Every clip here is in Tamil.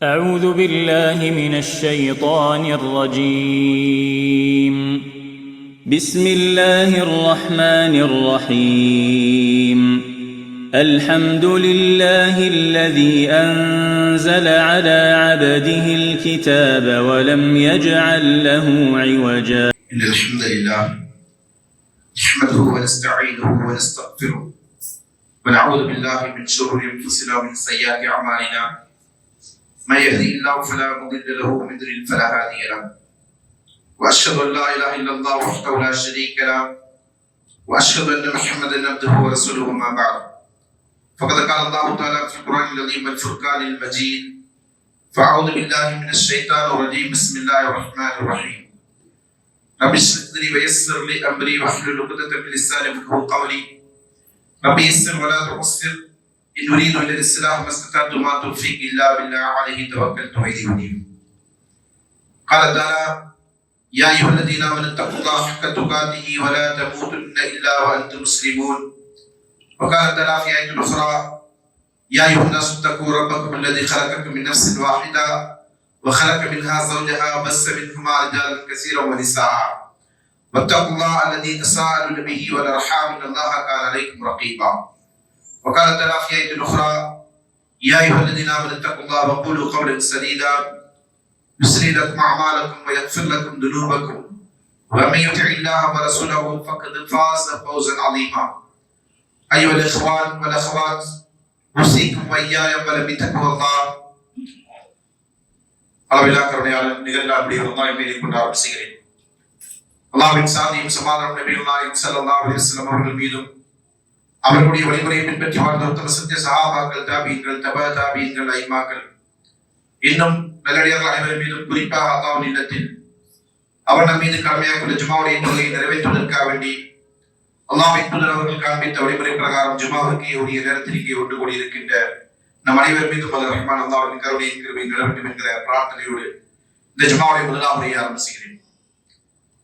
أعوذ بالله من الشيطان الرجيم. بسم الله الرحمن الرحيم. الحمد لله الذي أنزل على عبده الكتاب ولم يجعل له عوجا. إن الحمد لله نحمده ونستعينه ونستغفره ونعوذ بالله من شرور أنفسنا ومن سيئات أعمالنا. من يهدي الله فلا مضل له ومن يضلل فلا هادي له. واشهد ان لا اله الا الله وحده لا شريك له واشهد ان محمدا عبده ورسوله. ما بعد، فقد قال الله تعالى في القران العظيم والفرقان المجيد: فاعوذ بالله من الشيطان الرجيم. بسم الله الرحمن الرحيم. رب اشرح لي ويسر لي امري واحلل عقدة من لساني يفقهوا قولي. رب يسر ولا تعسر. إن أريد إلا الإصلاح ما استطعت وما توفيقي إلا بالله عليه توكلت وإليه أنيب. قال تعالى: يا أيها الذين آمنوا اتقوا الله حق تقاته ولا تموتن إلا وأنتم مسلمون. وقال تعالى في آية أخرى: يا أيها الناس اتقوا ربكم الذي خلقكم من نفس واحدة وخلق منها زوجها وبث منهما رجالا كثيرا ونساء واتقوا الله الذي تساءلون به والأرحام إن الله كان عليكم رقيبا. وقال تعالى في آية أخرى: يا أيها الذين آمنوا اتقوا الله وقولوا قولا سديدا يصلح لكم أعمالكم ويغفر لكم ذنوبكم ومن يطع الله ورسوله فقد فاز فوزا عظيما. أيها الإخوان والأخوات، أوصيكم وإياي بتقوى الله. அளவிலா கருணையாளர் நிகழ்ல அப்படி அல்லாஹ் மீது கொண்டு ஆரம்பிக்கிறேன். அல்லாஹ்வின் சாந்தியும் சமாதானம் நபிகள் நாயகம் ஸல்லல்லாஹு அலைஹி வஸல்லம் அவர்கள் மீதும் அவர்களுடைய வழிமுறையை பின்பற்றி வாழ்ந்த உத்தம சத்திய சஹாபாக்கள், தாபீன்கள், தபா தாபீன்கள், ஐமாக்கள், இன்னும் நல்லடியார்கள் அனைவரும் மீதும் குறிப்பாக அல்லாஹ்வின் இல்லத்தில் அவர் நம் மீது கடமையாக கொண்ட ஜுமாவுடைய தொழுகையை நிறைவேற்றுவதற்காக வேண்டி அல்லாஹ்வின் தூதர் அவர்கள் காண்பித்த வழிமுறை பிரகாரம் ஜுமாவிற்கு உரிய நேரத்தில் இங்கே ஒன்று கூடியிருக்கின்ற நம் அனைவர் மீதும் அது ரஹ்மான் அல்லாஹ்வின் கருணையின் கிருபை நில வேண்டும் என்கிற பிரார்த்தனையோடு இந்த ஜுமாவுடைய முதலாம் முறையை ஆரம்பிக்கிறேன்.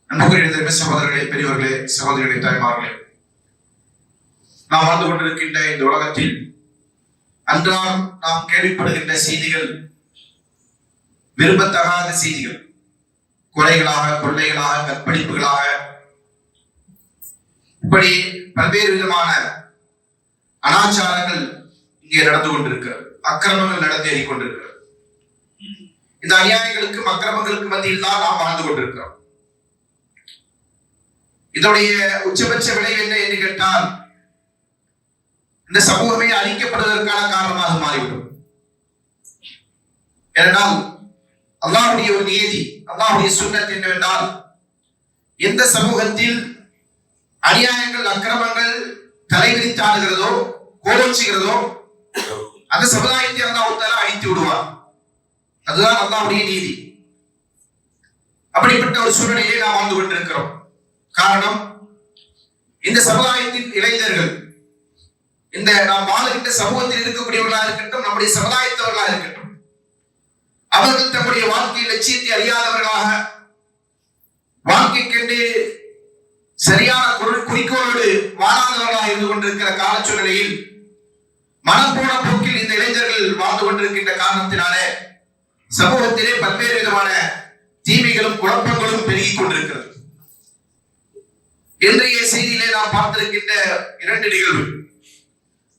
அன்புக்குரிய சகோதரர்களே, பெரியவர்களே, சகோதரிகளே, தாய்மார்களே, நாம் வாழ்ந்து கொண்டிருக்கின்ற இந்த உலகத்தில் அன்றாடம் நாம் கேள்விப்படுகின்ற செய்திகள் விரும்பத்தகாத செய்திகள், கொலைகளாக, கொள்ளைகளாக, கற்பழிப்புகளாக, இப்படி பல்வேறு விதமான அனாச்சாரங்கள் இங்கே நடந்து கொண்டிருக்கிறது. அக்கிரமங்கள் நடந்தேறி கொண்டிருக்கிறது. இந்த அநியாயங்களுக்கும் அக்கிரமங்களுக்கு மத்தியில் தான் நாம் வாழ்ந்து கொண்டிருக்கிறோம். இதனுடைய உச்சபட்ச விளைவு என்ன என்று கேட்டால், இந்த சமூகமே அழிக்கப்படுவதற்கான காரணமாக மாறிவிடும். ஏனென்றால் அல்லாஹ்வுடைய ஒரு நியதி, அல்லாஹ்வுடைய சுன்னத் என்னவென்றால், எந்த சமூகத்தில் அநியாயங்கள், அக்கிரமங்கள் தலைவிரித்தாடுகிறதோ, கோலோச்சுகிறதோ, அந்த சமுதாயத்தை அல்லாஹ் தஆலா அழித்து விடுவார். அதுதான் அல்லாஹ்வுடைய நீதி. அப்படிப்பட்ட ஒரு சூழ்நிலையை நாம் வாழ்ந்து கொண்டிருக்கிறோம். காரணம், இந்த சமுதாயத்தின் இளைஞர்கள், இந்த நாம் வாழுகின்ற சமூகத்தில் இருக்கக்கூடியவர்களாக இருக்கட்டும், நம்முடைய சமுதாயத்தவர்களாக இருக்கட்டும், அவர்கள் தம்முடைய வாழ்க்கை லட்சியத்தை அறியாதவர்களாக, வாழ்க்கைக்கென்று சரியான குறிக்கோளோடு வாழாதவர்களாக இருந்து கொண்டிருக்கிற கால சூழ்நிலையில் மனம் போன போக்கில் இந்த இளைஞர்கள் வாழ்ந்து கொண்டிருக்கின்ற காரணத்தினாலே சமூகத்திலே பல்வேறு விதமான தீமைகளும் குழப்பங்களும் பெருகிக் கொண்டிருக்கிறது. இன்றைய செய்தியிலே நாம் பார்த்திருக்கின்ற இரண்டு நிகழ்வு.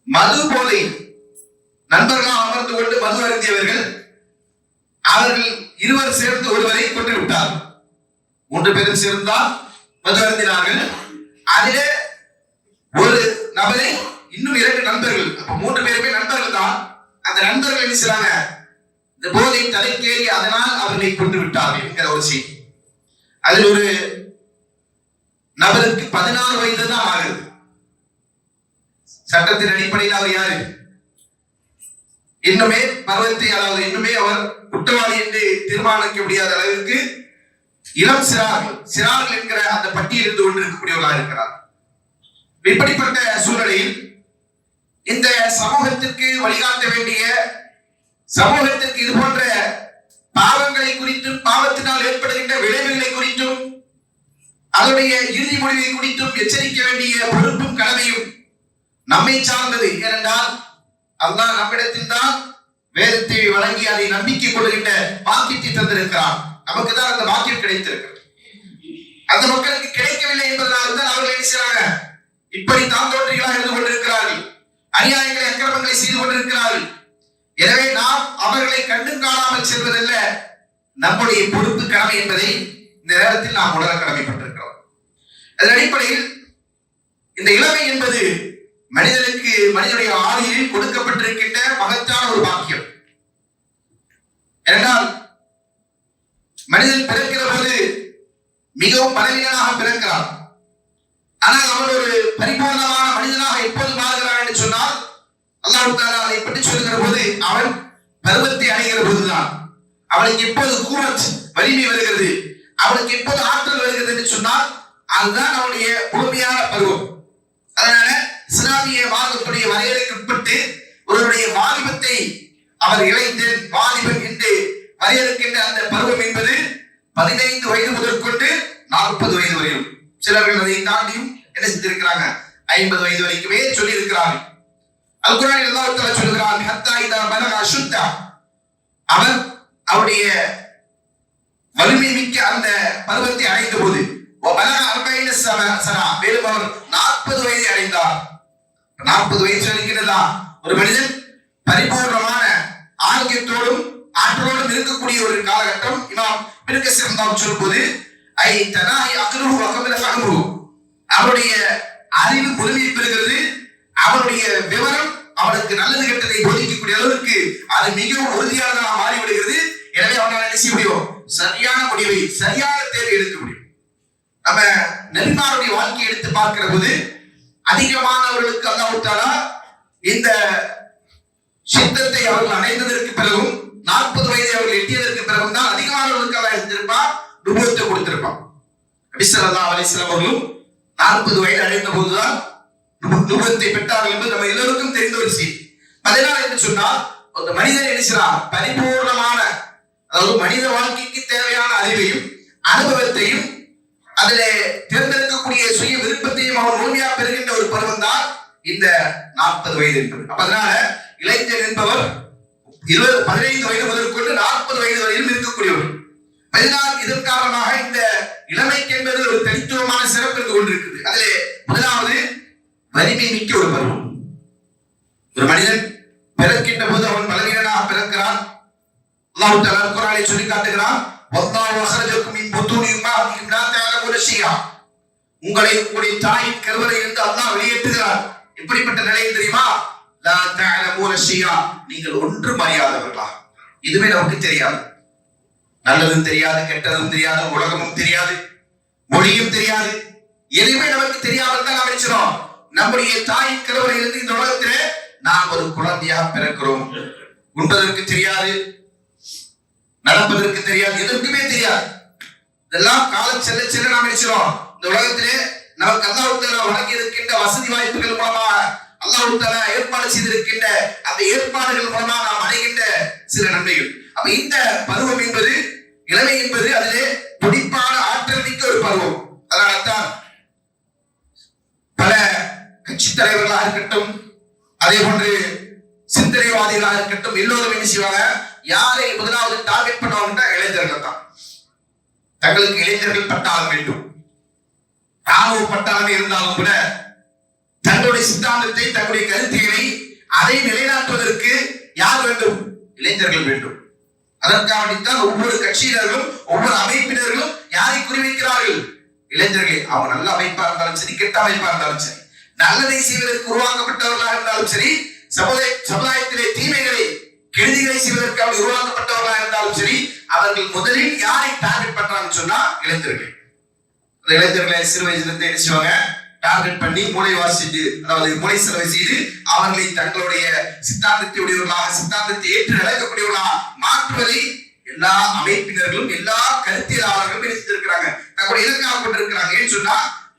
மது போதை, நண்பர்களாக அமர்ந்து கொண்டு மது அருந்தியவர்கள், அவர்கள் இருவர் சேர்ந்து ஒருவரை கொண்டு விட்டார். 3 பேரும் சேர்ந்தால் மது அருந்தினார்கள். அதிலே ஒரு நபரை, இன்னும் 2 நண்பர்கள், அப்ப 3 பேருமே நண்பர்கள் தான். அந்த நண்பர்கள் என்ன செய்றாங்க, இந்த போதை தலைக்கேறி அதனால் அவர்களை கொண்டு விட்டார்கள் என்கிற ஒரு செய்தி. அதில் ஒரு நபருக்கு 16 வயது தான் ஆகுது. சட்டத்தின் அடிப்படையில் அவர் யாரு? இன்னுமே பருவத்தை, அதாவது இன்னுமே அவர் குற்றவாளி என்று தீர்மானிக்க முடியாத அளவிற்கு இளம் சிறார்கள் என்கிற அந்த பட்டியல் இருந்து கொண்டிருக்கக்கூடியவர்களாக இருக்கிறார். இப்படிப்பட்ட சூழ்நிலையில் இந்த சமூகத்திற்கு வழிகாட்ட வேண்டிய, சமூகத்திற்கு இது போன்ற பாவங்களை குறித்தும், பாவத்தினால் ஏற்படுகின்ற விளைவுகளை குறித்தும், அதனுடைய இறுதி முடிவை குறித்தும் எச்சரிக்க வேண்டிய பொறுப்பும் கடமையும் நம்மை சார்ந்தது. ஏனென்றால் அல்லாஹ் நம்மிடத்தில் தான் வேதத்தை வழங்கி அதை நம்பிக்கை கொள்கின்ற பாக்கியத்தை தந்திருக்கிறான். நமக்கு தான் அந்த பாக்கியம் கிடைத்திருக்கிறது. அந்த மக்களுக்கு கிடைக்கவில்லை என்பதனால் தான் அவர்கள் என்ன செய்றாங்க, இப்படி தாந்தோன்றிகளாக இருந்து கொண்டிருக்கிறார்கள், அநியாயங்களை அக்கிரமங்களை செய்து கொண்டிருக்கிறார்கள். எனவே நாம் அவர்களை கண்டும் காணாமல் செல்வதல்ல நம்முடைய பொறுப்பு, கடமை என்பதை இந்த நேரத்தில் நாம் உணர கடமைப்பட்டிருக்கிறோம். அதன் அடிப்படையில் இந்த இளமை என்பது மனிதனுக்கு மனிதனுடைய ஆதியில் கொடுக்கப்பட்டிருக்கின்ற மகத்தான ஒரு பாக்கியம். ஏனென்றால் மனிதன் பிறக்கிற போது மிகவும் பலவீனனாக பிறக்கிறான். ஆனால் அவன் ஒரு பரிபூர்ணமான மனிதனாக எப்போது மாறுகிறான் என்று சொன்னால், அல்லாஹ் தஆலா அதை பற்றி சொல்லுகிற போது அவன் பருவத்தை அடைகிற போதுதான். அவனுக்கு எப்போது கூவத் வலிமை வருகிறது, அவனுக்கு எப்போது ஆற்றல் வருகிறது என்று சொன்னால் அதுதான் அவனுடைய முழுமையான பருவம். அதனால இஸ்லாமிய மார்க்கத்துடைய வரையறைக்கு உட்பட்டு ஒருவருடைய வாலிபத்தை அவர் இளைஞன் வாலிபன் என்று வரையறுக்கின்ற அந்த பருவம் என்பது 15 வயது முதற்கொண்டு 40 வயது வரையும், சிலர்கள் அதை தாண்டியும் என்ன செஞ்சிருக்கிறாங்க 50 வயது வரைக்குமே சொல்லி இருக்கிறார்கள். அல் குர்ஆனில் அல்லாஹ் தஆலா சொல்கிறான், ஹத்தா இதா பலக அஷுத்தா, அவர் அவருடைய வலிமை மிக்க அந்த பருவத்தை அடைந்த போது, பலக 40 சனா, மேலும் அவர் 40 வயதை அடைந்தார். 40 வயசு வரைக்கிறதா ஒரு மனிதன் பரிபூர்ணமான ஆரோக்கியத்தோடும் ஆற்றலோடும் இருக்கக்கூடிய ஒரு காலகட்டம். இமாம் இப்னு கஸீர் சொல்லும்போது ஐ தனாஹி அக்ருஹு வ கமல ஃபஹ்முஹு, அவருடைய அறிவு முழுமையை பெறுகிறது, அவருடைய விவரம் அவனுக்கு நல்லது கெட்டதை போதிக்கக்கூடிய அளவுக்கு அது மிகவும் உறுதியானதாக மாறிவிடுகிறது. எனவே அவனால் என்ன செய்ய முடியும், சரியான முடிவை சரியான தேர்வை எடுக்க முடியும். நம்ம நபிமாருடைய வாழ்க்கையை எடுத்து பார்க்கிற போது அதிகமானவர்களுக்கு அல்லாஹ் தஆலா இந்த சித்தத்தை அவர்கள் அடைந்ததற்கு பிறகும் 40 வயதை அவர்கள் எட்டியதற்கு பிறகும் தான் அதிகமானவர்களுக்கு அல்லாஹ் எடுத்திருப்பான், நுபுவத்தை கொடுத்திருப்பான். நபி ஸல்லல்லாஹு அலைஹி வஸல்லம் அவர்களும் 40 வயது அடைந்த போதுதான் நுபுவத்தை பெற்றார்கள் என்பது நம்ம எல்லோருக்கும் தெரிந்த ஒரு செய்தி. அதனால என்ன சொன்னால், அந்த மனிதன் நினைச்சான் பரிபூர்ணமான, அதாவது மனித வாழ்க்கைக்கு தேவையான அறிவையும் அனுபவத்தையும் அதிலே தேர்ந்தெடுக்கக்கூடிய சுய விருப்பத்தையும் அவன் முழுமையாக பெறுகின்ற ஒரு பருவம் தான் இந்த 40 வயது என்பது. அப்ப அதனால இளைஞர் என்பவர் 15 வயது முதற்கொண்டு 40 வயது வரையிலும் இருக்கக்கூடியவர். அதனால் இதன் காரணமாக இந்த இளமைக்கு என்பது ஒரு தனித்துவமான சிறப்பு இருந்து கொண்டிருக்குது. அதிலே முதலாவது வலிமை மிக்க ஒரு பருவம். ஒரு மனிதன் பிறக்கின்ற போது அவன் பலவீனனாக பிறக்கிறான். அல்லாஹ் தஆலா குர்ஆனில் சொல்லி காட்டுகிறான், வல்லாஹு அഖ்ரஜக்கும் மின் புத்தூனி உம்மஹாத்திக்கும் லா தஅலமுன ஷைஆ, உங்களை உங்களுடைய தாயின் கருவறையில் இருந்து அல்லாஹ் வெளியேற்றுகிறார். எப்படிப்பட்ட நிலை தெரியுமா, லா தஅலமுன ஷைஆ, நீங்கள் ஒன்றும் அறியாதவர்களா. இதுவே நமக்கு தெரியாது, நல்லதும் தெரியாது, கெட்டதும் தெரியாது, உலகமும் தெரியாது, மொழியும் தெரியாது, எதுவுமே நமக்கு தெரியாமல் தான் அமைச்சிரோம். நம்முடைய தாயின் கருவறையிலிருந்து இந்த உலகத்திலே நாம் ஒரு குழந்தையாக பிறக்கிறோம். உண்பதற்கு தெரியாது, நடப்பதற்கு தெரியாது, எதற்குமே தெரியாது. இதெல்லாம் காலம் செல்ல செல்ல நாம் நினைச்சிரோம் இந்த உலகத்திலே நமக்கு அல்லாஹ் தஆலா வழங்கி இருக்கின்ற வசதி வாய்ப்புகள் மூலமாக, அல்லாஹ் தஆலா ஏற்பாடு செய்திருக்கின்ற அந்த ஏற்பாடுகள் மூலமாக நாம் அடைகின்ற சில நன்மைகள். அப்ப இந்த பருவம் என்பது, இளமை என்பது அதிலே துடிப்பான ஆற்றல் மிக்க ஒரு பருவம். அதனால்தான் பல கட்சி தலைவர்களாக இருக்கட்டும், அதே போன்று சிந்தனைவாதிகளாக இருக்கட்டும், எல்லோரும் என்ன செய்வாங்க, யாரை முதலாவது டார்கெட் பண்ணுவாங்கன்னா இளைஞர்கள் தான். தங்களுக்கு இளைஞர்கள் பட்டாளம் வேண்டும். ராணுவ பட்டாளமே இருந்தாலும் கூட தங்களுடைய சித்தாந்தத்தை, தங்களுடைய கருத்துக்களை அதை நிலைநாட்டுவதற்கு யார் வேண்டும், இளைஞர்கள் வேண்டும். அதற்காகத்தான் ஒவ்வொரு கட்சியினர்களும் ஒவ்வொரு அமைப்பினர்களும் யாரை குறிவைக்கிறார்கள், இளைஞர்களை. அவங்க நல்ல அமைப்பா இருந்தாலும் சரி, கெட்ட அமைப்பா இருந்தாலும் சரி, நல்லதை செய்வதற்கு உருவாக்கப்பட்டவர்களாக இருந்தாலும் சரி, சமுதாயத்திலே தீமைகளை கெடுதிகளை செய்வதற்காக உருவாக்கப்பட்டவர்களாக இருந்தாலும் சரி, அவர்கள் முதலில் யாரை டார்கெட் பண்றாங்கன்னு சொன்னா இளைஞர்கள். அந்த இளைஞர்களை சிறு வயதிலிருந்து என்ன செய்வாங்க, டார்கெட் பண்ணி மூளை வாசிட்டு, அதாவது மூளை செலவு செய்து அவர்களை தங்களுடைய சித்தாந்தத்தை உடையவர்களாக, சித்தாந்தத்தை ஏற்று நடக்கக்கூடியவர்களாக மாற்றுவதை எல்லா அமைப்பினர்களும் எல்லா கருத்தியலாளர்களும் நினைத்திருக்கிறாங்க, தங்களுடைய இலக்காக கொண்டிருக்கிறாங்க. ஏன்னு சொன்னா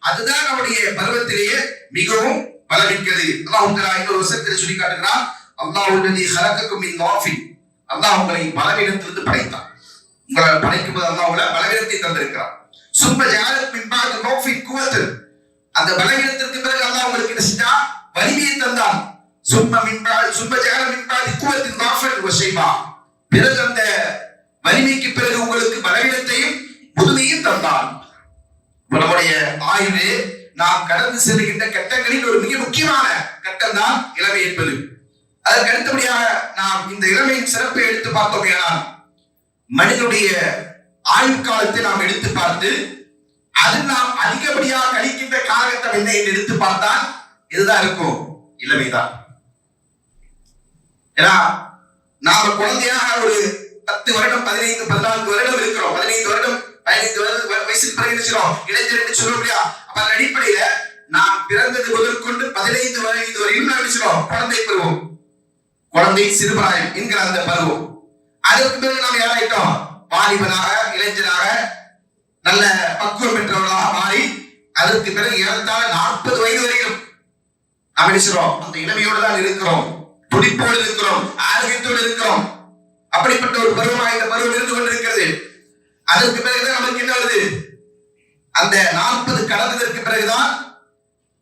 அதுதான் நம்முடைய பருவத்திலேயே மிகவும் பலமிக்கது. அல்லாஹ் தஆலா இன்னொரு வசனத்தில் சொல்லி காட்டுகிறான், அல்லாஹுல்லதி ஹலகக்கும் மின் ضعஃபின், அல்லாஹ் உங்களை பலவீனத்திலிருந்து படைத்தான். உங்களை படைக்கும் போது அல்லாஹ் உங்களை பலவீனத்தை தந்திருக்கிறான். சும்ம ஜஅலக் மின் பாதி ضعஃபின் குவத்தன், அந்த பலவீனத்திற்கு பிறகு அல்லாஹ் உங்களுக்கு என்ன செஞ்சான், வலிமையை தந்தான். பிறகு அந்த வலிமைக்கு பிறகு உங்களுக்கு பலவீனத்தையும் முதுமையும் தந்தான். நம்முடைய ஆய்வு நாம் கடந்து செல்கின்ற கட்டங்களில் ஒரு மிக முக்கியமான கட்டம் தான் இளமை என்பது. அதற்கு அடுத்தபடியாக நாம் இந்த இளமையின் சிறப்பை எடுத்து பார்த்தோம். ஆனால் மனிதனுடைய ஆயுள் காலத்தை நாம் எடுத்து பார்த்து அதில் நாம் அதிகப்படியாக கழிக்கின்ற காலகட்டம் என்ன என்று எடுத்து பார்த்தால் இதுதான் இருக்கும், இளமைதான். ஏன்னா நாம குழந்தையாக ஒரு 10 வருடம் 15 14 வருடம் இருக்கிறோம். 15 வருடம் 15 வயசுக்கு பிறகு இருக்கிறோம் இளைஞர் என்று சொல்ல முடியாது. அப்ப அந்த அடிப்படையில நாம் பிறந்தது முதற்கொண்டு 15 வயது வரையும் நாம் இருக்கிறோம் குழந்தை பருவம், குழந்தை சிறுபிராயம் என்கிற அந்த பருவம். அதற்கு பிறகு நாம் யாராயிட்டோம், வாலிபனாக இளைஞராக நல்ல பக்குவம் பெற்றவர்களாக மாறி அதற்கு பிறகு ஏறத்தாழ 40 வயது வரைக்கும் நாம் இருக்கிறோம். அந்த இளமையோடு தான் இருக்கிறோம், துடிப்போடு இருக்கிறோம், ஆரோக்கியத்தோடு இருக்கிறோம். அப்படிப்பட்ட ஒரு பருவமாக இந்த பருவம் இருந்து கொண்டிருக்கிறது. அதற்கு பிறகுதான் நமக்கு என்ன வருது, அந்த 40 கடந்ததற்கு பிறகுதான்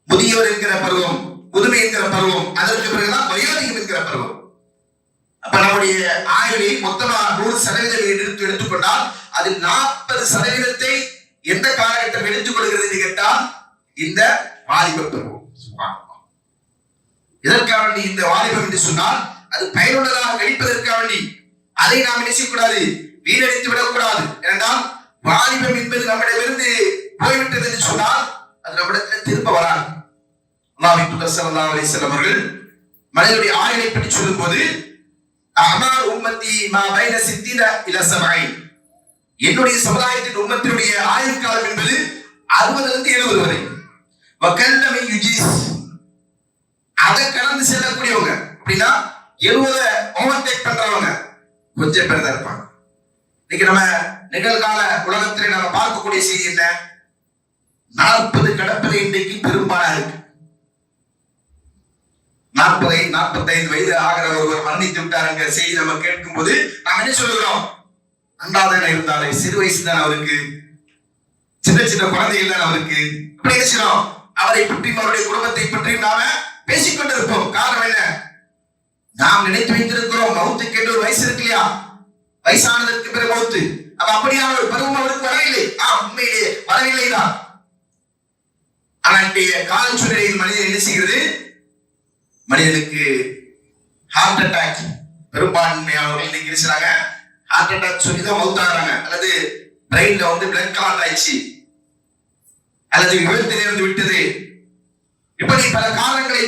முதியவர் என்கிற பருவம், முதுமை என்கிற பருவம், அதற்கு பிறகுதான் வயோதிகம் என்கிற பருவம். அப்ப நம்முடைய ஆயுளை மொத்தமா 100% எடுத்துக்கொண்டால் அதில் 40% எந்த காலகட்டம் எடுத்துக் கொள்கிறது என்று கேட்டால் இந்த வாலிப பருவம். இதற்காக வேண்டி இந்த வாலிபம் என்று சொன்னால் அது பயனுள்ளதாக கழிப்பதற்காக வேண்டி அதை நாம் நினைக்கக்கூடாது, வீணடித்து விடக்கூடாது. ஏனென்றால் வாலிபம் என்பது நம்மிடமிருந்து போய்விட்டது என்று சொன்னால் அது நம்மிடத்தில் திரும்ப வராது. அல்லாஹ்வின் தூதர் ஸல்லல்லாஹு அலைஹி வஸல்லம் அவர்கள் மனிதனுடைய ஆயுளை பற்றி சொல்லும் போது அமார் உம்மத்தி மா பைன 60 இலா 70, என்னுடைய சமுதாயத்தின் உம்மத்தினுடைய ஆயுள் காலம் என்பது 60 இருந்து 70 வரை. வகல்லமி யுஜிஸ், அதை கடந்து செல்லக்கூடியவங்க அப்படின்னா 70 ஓவர்டேக் பண்றவங்க கொஞ்சம் பேர் தான் இருப்பாங்க. இன்னைக்கு நம்ம நிகழ்கால உலகத்தில் நம்ம பார்க்கக்கூடிய செய்தி என்ன, 40 கடப்பதை இன்றைக்கு பெரும்பாலாக இருக்கு. 40-45 வயது ஆகிற ஒருவர் மரணித்து விட்டாருங்கிற செய்தி நம்ம கேட்கும் போது நாம் என்ன சொல்லுகிறோம், அண்டாதான இருந்தாலே, சிறு வயசு தான் அவருக்கு, சின்ன சின்ன குழந்தைகள் தான் அவருக்கு, இப்படி பேசுகிறோம். அவரை பற்றி அவருடைய குடும்பத்தை பற்றி நாம பேசிக்கொண்டிருப்போம். காரணம் என்ன, நாம் நினைத்து வைத்திருக்கிறோம் மவுத்துக்கு என்று ஒரு வயசு இருக்கு இல்லையா, வயசானதற்கு பிறகு மவுத்து. அப்ப அப்படியான ஒரு பருவம் அவருக்கு வரவில்லை. உண்மையிலே வரவில்லை தான். ஆனா இன்றைய கால சூழ்நிலையில் மனிதன் என்ன செய்கிறது, மனிதனுக்கு ஹார்ட் அட்டாக் பெரும்பான்மையானவர்கள் இன்னைக்கு இருக்கிறாங்க. ஹார்ட் அட்டாக் சொல்லி தான் மவுத்தாகிறாங்க, அல்லது பிரெயின்ல பிளட் கிளாட் ஆயிடுச்சு, அல்லது விபத்து நேர்ந்து விட்டது. இப்படி பல காரணங்களை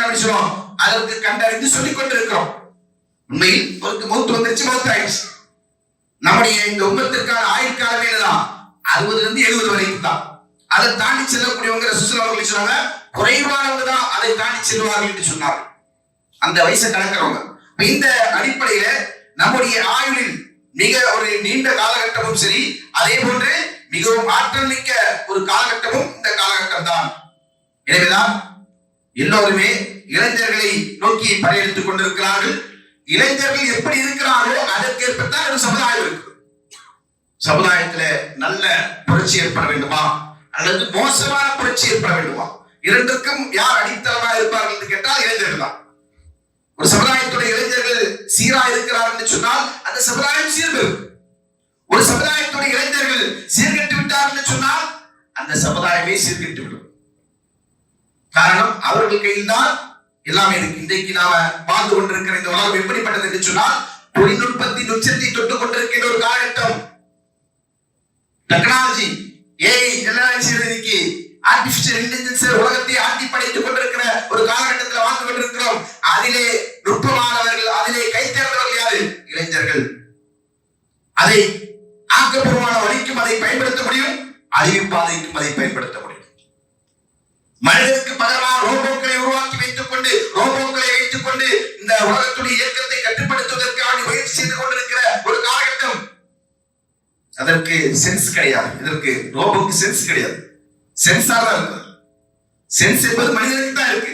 நாம் சொல்லுவோம், அதற்கு கண்டறிந்து சொல்லிக் கொண்டிருக்கிறோம். உண்மையில் ஒரு மவுத்து வந்துருச்சு, மவுத்து ஆயிடுச்சு. நம்முடைய இந்த உம்மத்திற்கான ஆயுள் காலம் என்னதான் 60 இருந்து 70 வரைக்கும் தான். அதை தாண்டி செல்லக்கூடியவங்க ரசூலுல்லாஹி அவர்கள் சொன்னாங்க, குறைவானவங்க தான் அதை தாண்டி செல்வார்கள் என்று சொன்னார்கள், அந்த வயசை கணக்கிறவங்க. இந்த அடிப்படையில நம்முடைய ஆயுளில் மிக ஒரு நீண்ட காலகட்டமும் சரி, அதே போன்று மிகவும் ஆற்றல் மிக்க ஒரு காலகட்டமும் இந்த காலகட்டம் தான். எனவேதான் எல்லோருமே இளைஞர்களை நோக்கி படையெடுத்துக் கொண்டிருக்கிறார்கள். இளைஞர்கள் எப்படி இருக்கிறார்களோ அதற்கேற்பத்தான் ஒரு சமுதாயம் இருக்கு. சமுதாயத்துல நல்ல புரட்சி ஏற்பட வேண்டுமா அல்லது மோசமான புரட்சி ஏற்பட வேண்டுமா, இரண்டுக்கும் யார் அடித்தளமாக இருப்பார்கள் என்று கேட்டால் இளைஞர்கள் தான். ஒரு சமுதாயத்துடைய இளைஞர்கள் சீரா இருக்கிறார்கள் என்று சொன்னால் அந்த சமுதாயம் சீர்பெறும். ஒரு சமுதாயத்துடைய இளைஞர்கள் சீர்கெட்டு விட்டார்கள் என்று சொன்னால் அந்த சமுதாயமே சீர்கெட்டு விடும். காரணம், அவர்கள் கையில் தான் எல்லாமே இருக்கு. இன்றைக்கு நாம வாழ்ந்து கொண்டிருக்கிற இந்த உலகம் எப்படிப்பட்டது என்று சொன்னால் தொழில்நுட்பத்தின் உச்சத்தை தொட்டுக் கொண்டிருக்கின்ற ஒரு காலகட்டம். டெக்னாலஜி ஏஐ எல்லாம் இன்னைக்கு ஆர்டிபிஷியல் இன்டெலிஜென்ஸ் உலகத்தை ஆட்டி படைத்துக் கொண்டிருக்கிற ஒரு காலகட்டத்தில் வாழ்ந்து கொண்டிருக்கிறோம். அதிலே நுட்பமானவர்கள், அதிலே கைத்தேர்ந்தவர்கள் யாரு, இளைஞர்கள். அதை ஆக்கப்பூர்வமான வழிக்கும் அதை பயன்படுத்த முடியும், அழிவு பாதைக்கும் அதை பயன்படுத்த முடியும். மனிதனுக்கு பகரமாக ரோபோக்களை உருவாக்கி வைத்துக் கொண்டு இந்த உலகத்துடைய இயக்கத்தை கட்டுப்படுத்துவதற்காக முயற்சி செய்து கொண்டிருக்கிற ஒரு காலகட்டம். அதற்கு சென்ஸ் கிடையாது, இதற்கு ரோபோக்கு சென்ஸ் கிடையாது, சென்சார் தான் இருக்கு. சென்ஸ் என்பது மனிதனுக்கு தான் இருக்கு.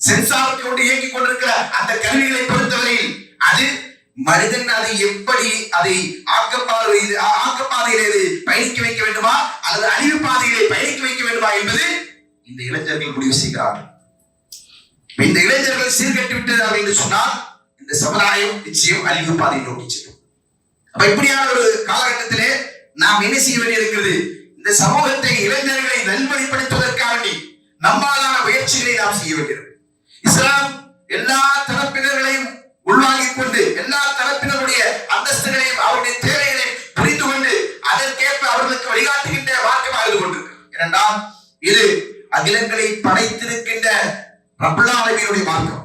சென்சாருக்கு கொண்டு இயங்கிக் கொண்டிருக்கிற அந்த கருவிகளை பொறுத்தவரையில் அது மனிதன் அதை எப்படி அதை ஆக்கப்பாதையிலே பயணிக்க வைக்க வேண்டுமா அல்லது அழிவு பாதையிலே பயணிக்க வைக்க வேண்டுமா என்பது இந்த இளைஞர்கள் முடிவு செய்கிறார்கள். இந்த இளைஞர்கள் சீர்கட்டு விட்டதாக என்று சொன்னால் இந்த சமுதாயம் நிச்சயம் அழிவு பாதையை நோக்கி செல்லும். அப்ப இப்படியான ஒரு காலகட்டத்திலே நாம் என்ன செய்ய வேண்டியிருக்கிறது? இந்த சமூகத்தை இளைஞர்களை நல்வழிப்படுத்துவதற்காக நம்மாலான முயற்சிகளை நாம் செய்ய வேண்டியிருக்கிறது. இஸ்லாம் எல்லா தரப்பினர்களையும் உள்வாங்கிக் கொண்டு எல்லா தரப்பினருடைய அந்தஸ்துகளையும் அவருடைய தேவைகளையும் புரிந்து கொண்டு அதற்கேற்ப அவர்களுக்கு வழிகாட்டுகின்ற மார்க்கமாக இருந்து கொண்டிருக்கிறது. ஏனென்றால் இது அகிலங்களை படைத்திருக்கின்ற ரப்புல் ஆலமீனுடைய மார்க்கம்.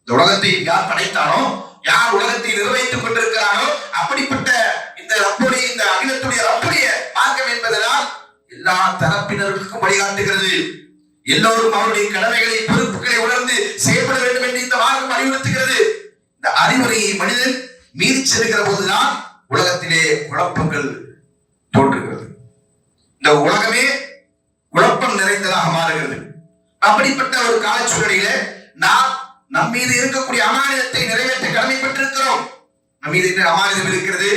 இந்த உலகத்தை யார் படைத்தாரோ, யார் உலகத்தை நிர்வகித்துக் கொண்டிருக்கிறாரோ அப்படிப்பட்ட இந்த ரப்புடைய இந்த அகிலத்துடைய ரப்புடைய மார்க்கம் என்பதனால் எல்லா தரப்பினருக்கும் வழிகாட்டுகிறது. எல்லோரும் அவருடைய கடமைகளை பொறுப்புகளை உணர்ந்து செயல்பட வேண்டும் என்று இந்த மார்க்கம் அறிவுறுத்துகிறது. இந்த அறிவுரையை மனிதன் மீறி செல்கிற போதுதான் உலகத்திலே குழப்பங்கள் தோன்றுகிறது. இந்த உலகமே குழப்பம் நிறைந்ததாக மாறுகிறது. அப்படிப்பட்ட ஒரு காலச்சூழலிலே நாம் நம் மீது இருக்கக்கூடிய அமானிதத்தை நிறைவேற்ற கடமைப்பட்டிருக்கிறோம். நம் மீது அமானிதம் இருக்கிறது.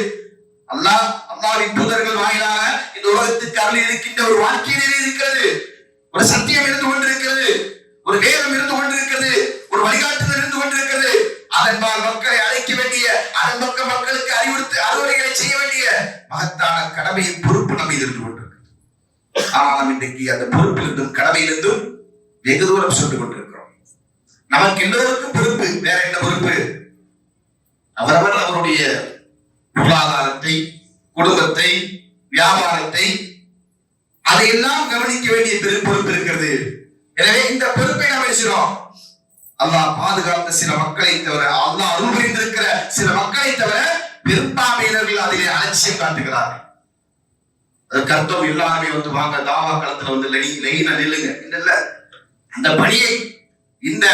அல்லாஹ்வின் தூதர்கள் வாயிலாக இந்த உலகத்துக்கு அருள் இருக்கின்ற ஒரு வாழ்க்கை இருக்கிறது. ஒரு சத்தியம் இருந்து கொண்டிருக்கிறது, ஒரு வேதம் இருந்து கொண்டிருக்கிறது, ஒரு வழிகாட்டுதல் இருந்து கொண்டிருக்கிறது. அதன்பால் மக்களை அழைக்க வேண்டிய, அதன் பக்கம் மக்களுக்கு அறிவுரைகளை செய்ய வேண்டிய மகத்தான கடமையின் பொறுப்பு நம்ம இருந்து கொண்டிருக்கிறது. ஆனால் இன்றைக்கு அந்த பொறுப்பிலிருந்தும் கடமையிலிருந்தும் வெகு தூரம் சென்று கொண்டிருக்கிறோம். நமக்கு எல்லோருக்கும் பொறுப்பு. வேற என்ன பொறுப்பு? அவரவர் அவருடைய பொருளாதாரத்தை, குடும்பத்தை, வியாபாரத்தை அதையெல்லாம் கவனிக்க வேண்டிய பெரும் பொறுப்பு இருக்கிறது. எனவே இந்த பொறுப்பை நாம் பேசுகிறோம். அல்லாஹ் பாதுகாத்த சில மக்களை தவிர, அல்லாஹ் அருள் புரிந்திருக்கிற சில மக்களை தவிர பெரும்பான்மையினர்கள் அதிலே அலட்சியம் காட்டுகிறார்கள். அதுக்கு அர்த்தம் எல்லாருமே வந்து வாங்க தாவா களத்துல வந்து லைனா நில்லுங்க இல்ல. அந்த பணியை, இந்த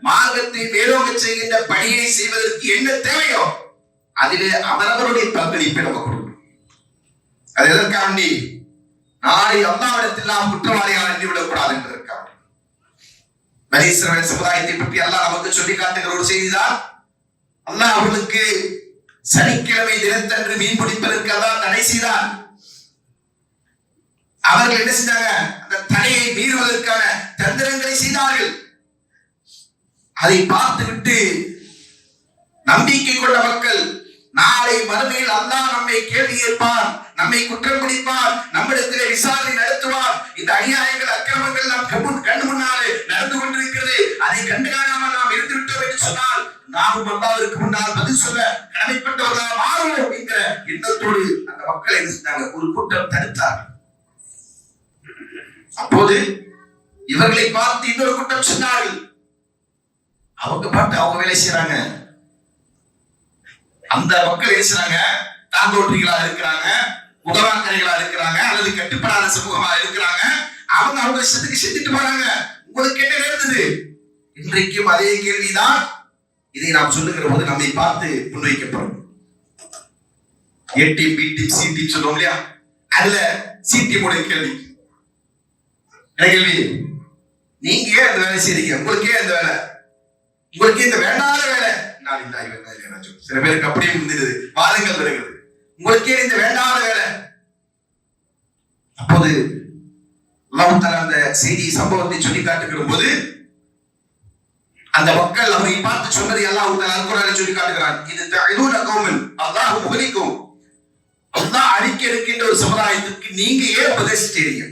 மார்க்கத்தை மேலோக செய்கின்ற பணியை செய்வதற்கு என்ன தேவையோ அதிலே அவரவருடைய பங்களிப்பை நம்ம கொடுக்கணும். அது எதற்காண்டி? நாளை அல்லாஹ்விடத்தில் நாம் குற்றவாளியாக எண்ணிவிடக்கூடாது என்பதற்காக. பனி இஸ்ரவேல் சமுதாயத்தை பற்றி அல்லாஹ் நமக்கு சொல்லி காட்டுகிற ஒரு செய்திதான், அல்லாஹ் அவர்களுக்கு சனிக்கிழமை தினத்தன்று மீன் பிடிப்பதற்கு அல்லாஹ் தடை செய்தான். அவர்கள் என்ன செஞ்சாங்க? அந்த தடையை மீறுவதற்கான தந்திரங்களை செய்தார்கள். அதை பார்த்துவிட்டு நம்பிக்கை கொண்ட மக்கள், நாளை மறுமையில் அல்லாஹ் நம்மை கேள்வி கேட்பான், நம்மை குற்றம் பிடிப்பான், நம்மிடத்திலே விசாரணை நடத்துவான். இந்த அநியாயங்கள், அக்கிரமங்கள் நம் கண் முன்னாலே நடந்து கொண்டிருக்கிறது. அதை கண்டு காணாமல் நாம் இருந்து விட்டோம் என்று சொன்னால் நாமும் அல்லாஹ்விற்கு முன்னால் பதில் சொல்ல கடமைப்பட்டவர்களாக மாறுவோம் என்கிற எண்ணத்தோடு அந்த மக்களை என்ன செஞ்சாங்க? ஒரு கூட்டம் தடுத்தார்கள். அப்போது இவர்களை பார்த்து இன்னொரு கூட்டம் சொன்னார்கள். அவங்க பாட்டு அவங்க வேலை செய்யறாங்க. அந்த மக்கள் பேசுறாங்க, தாந்தோன்றிகளா இருக்கிறாங்க, முகவாக்கரைகளா இருக்கிறாங்க, அல்லது கட்டுப்படாத சமூகமா இருக்கிறாங்க. அவங்க இஷ்டத்துக்கு செஞ்சுட்டு போறாங்க. உங்களுக்கு என்ன நேர்ந்தது? இன்றைக்கும் அதே கேள்விதான் இதை நாம் சொல்லுகிற போது நம்மை பார்த்து முன்வைக்கப்படும். A team, B team, C team சொல்லுவோம் இல்லையா? அதுல சி டீமுடைய கேள்வி என்ன கேள்வி? நீங்க ஏன் அந்த வேலை செய்றீங்க? உங்களுக்கு ஏன் அந்த வேலை? உங்களுக்கு இந்த வேண்டாத வேலை? நான் இல்ல சில பேருக்கு அப்படியே இருந்தது, வாதங்கள் வருகிறது. உங்களுக்கு இந்த வேண்டாத வேலை? அப்போது அல்லாஹ் தஆலா அந்த செய்தி சம்பவத்தை சொல்லி காட்டுகிற போது அந்த மக்கள் அவரை பார்த்து சொன்னதை அல்லாஹ் தஆலா குர்ஆனில் சொல்லி காட்டுகிறான். இது தஅதுன கௌமன் அல்லாஹ் முஹ்லிக்கும், அல்லாஹ் அழிக்க இருக்கின்ற ஒரு சமுதாயத்துக்கு நீங்க ஏன் உபதேசிக்கிறீங்க?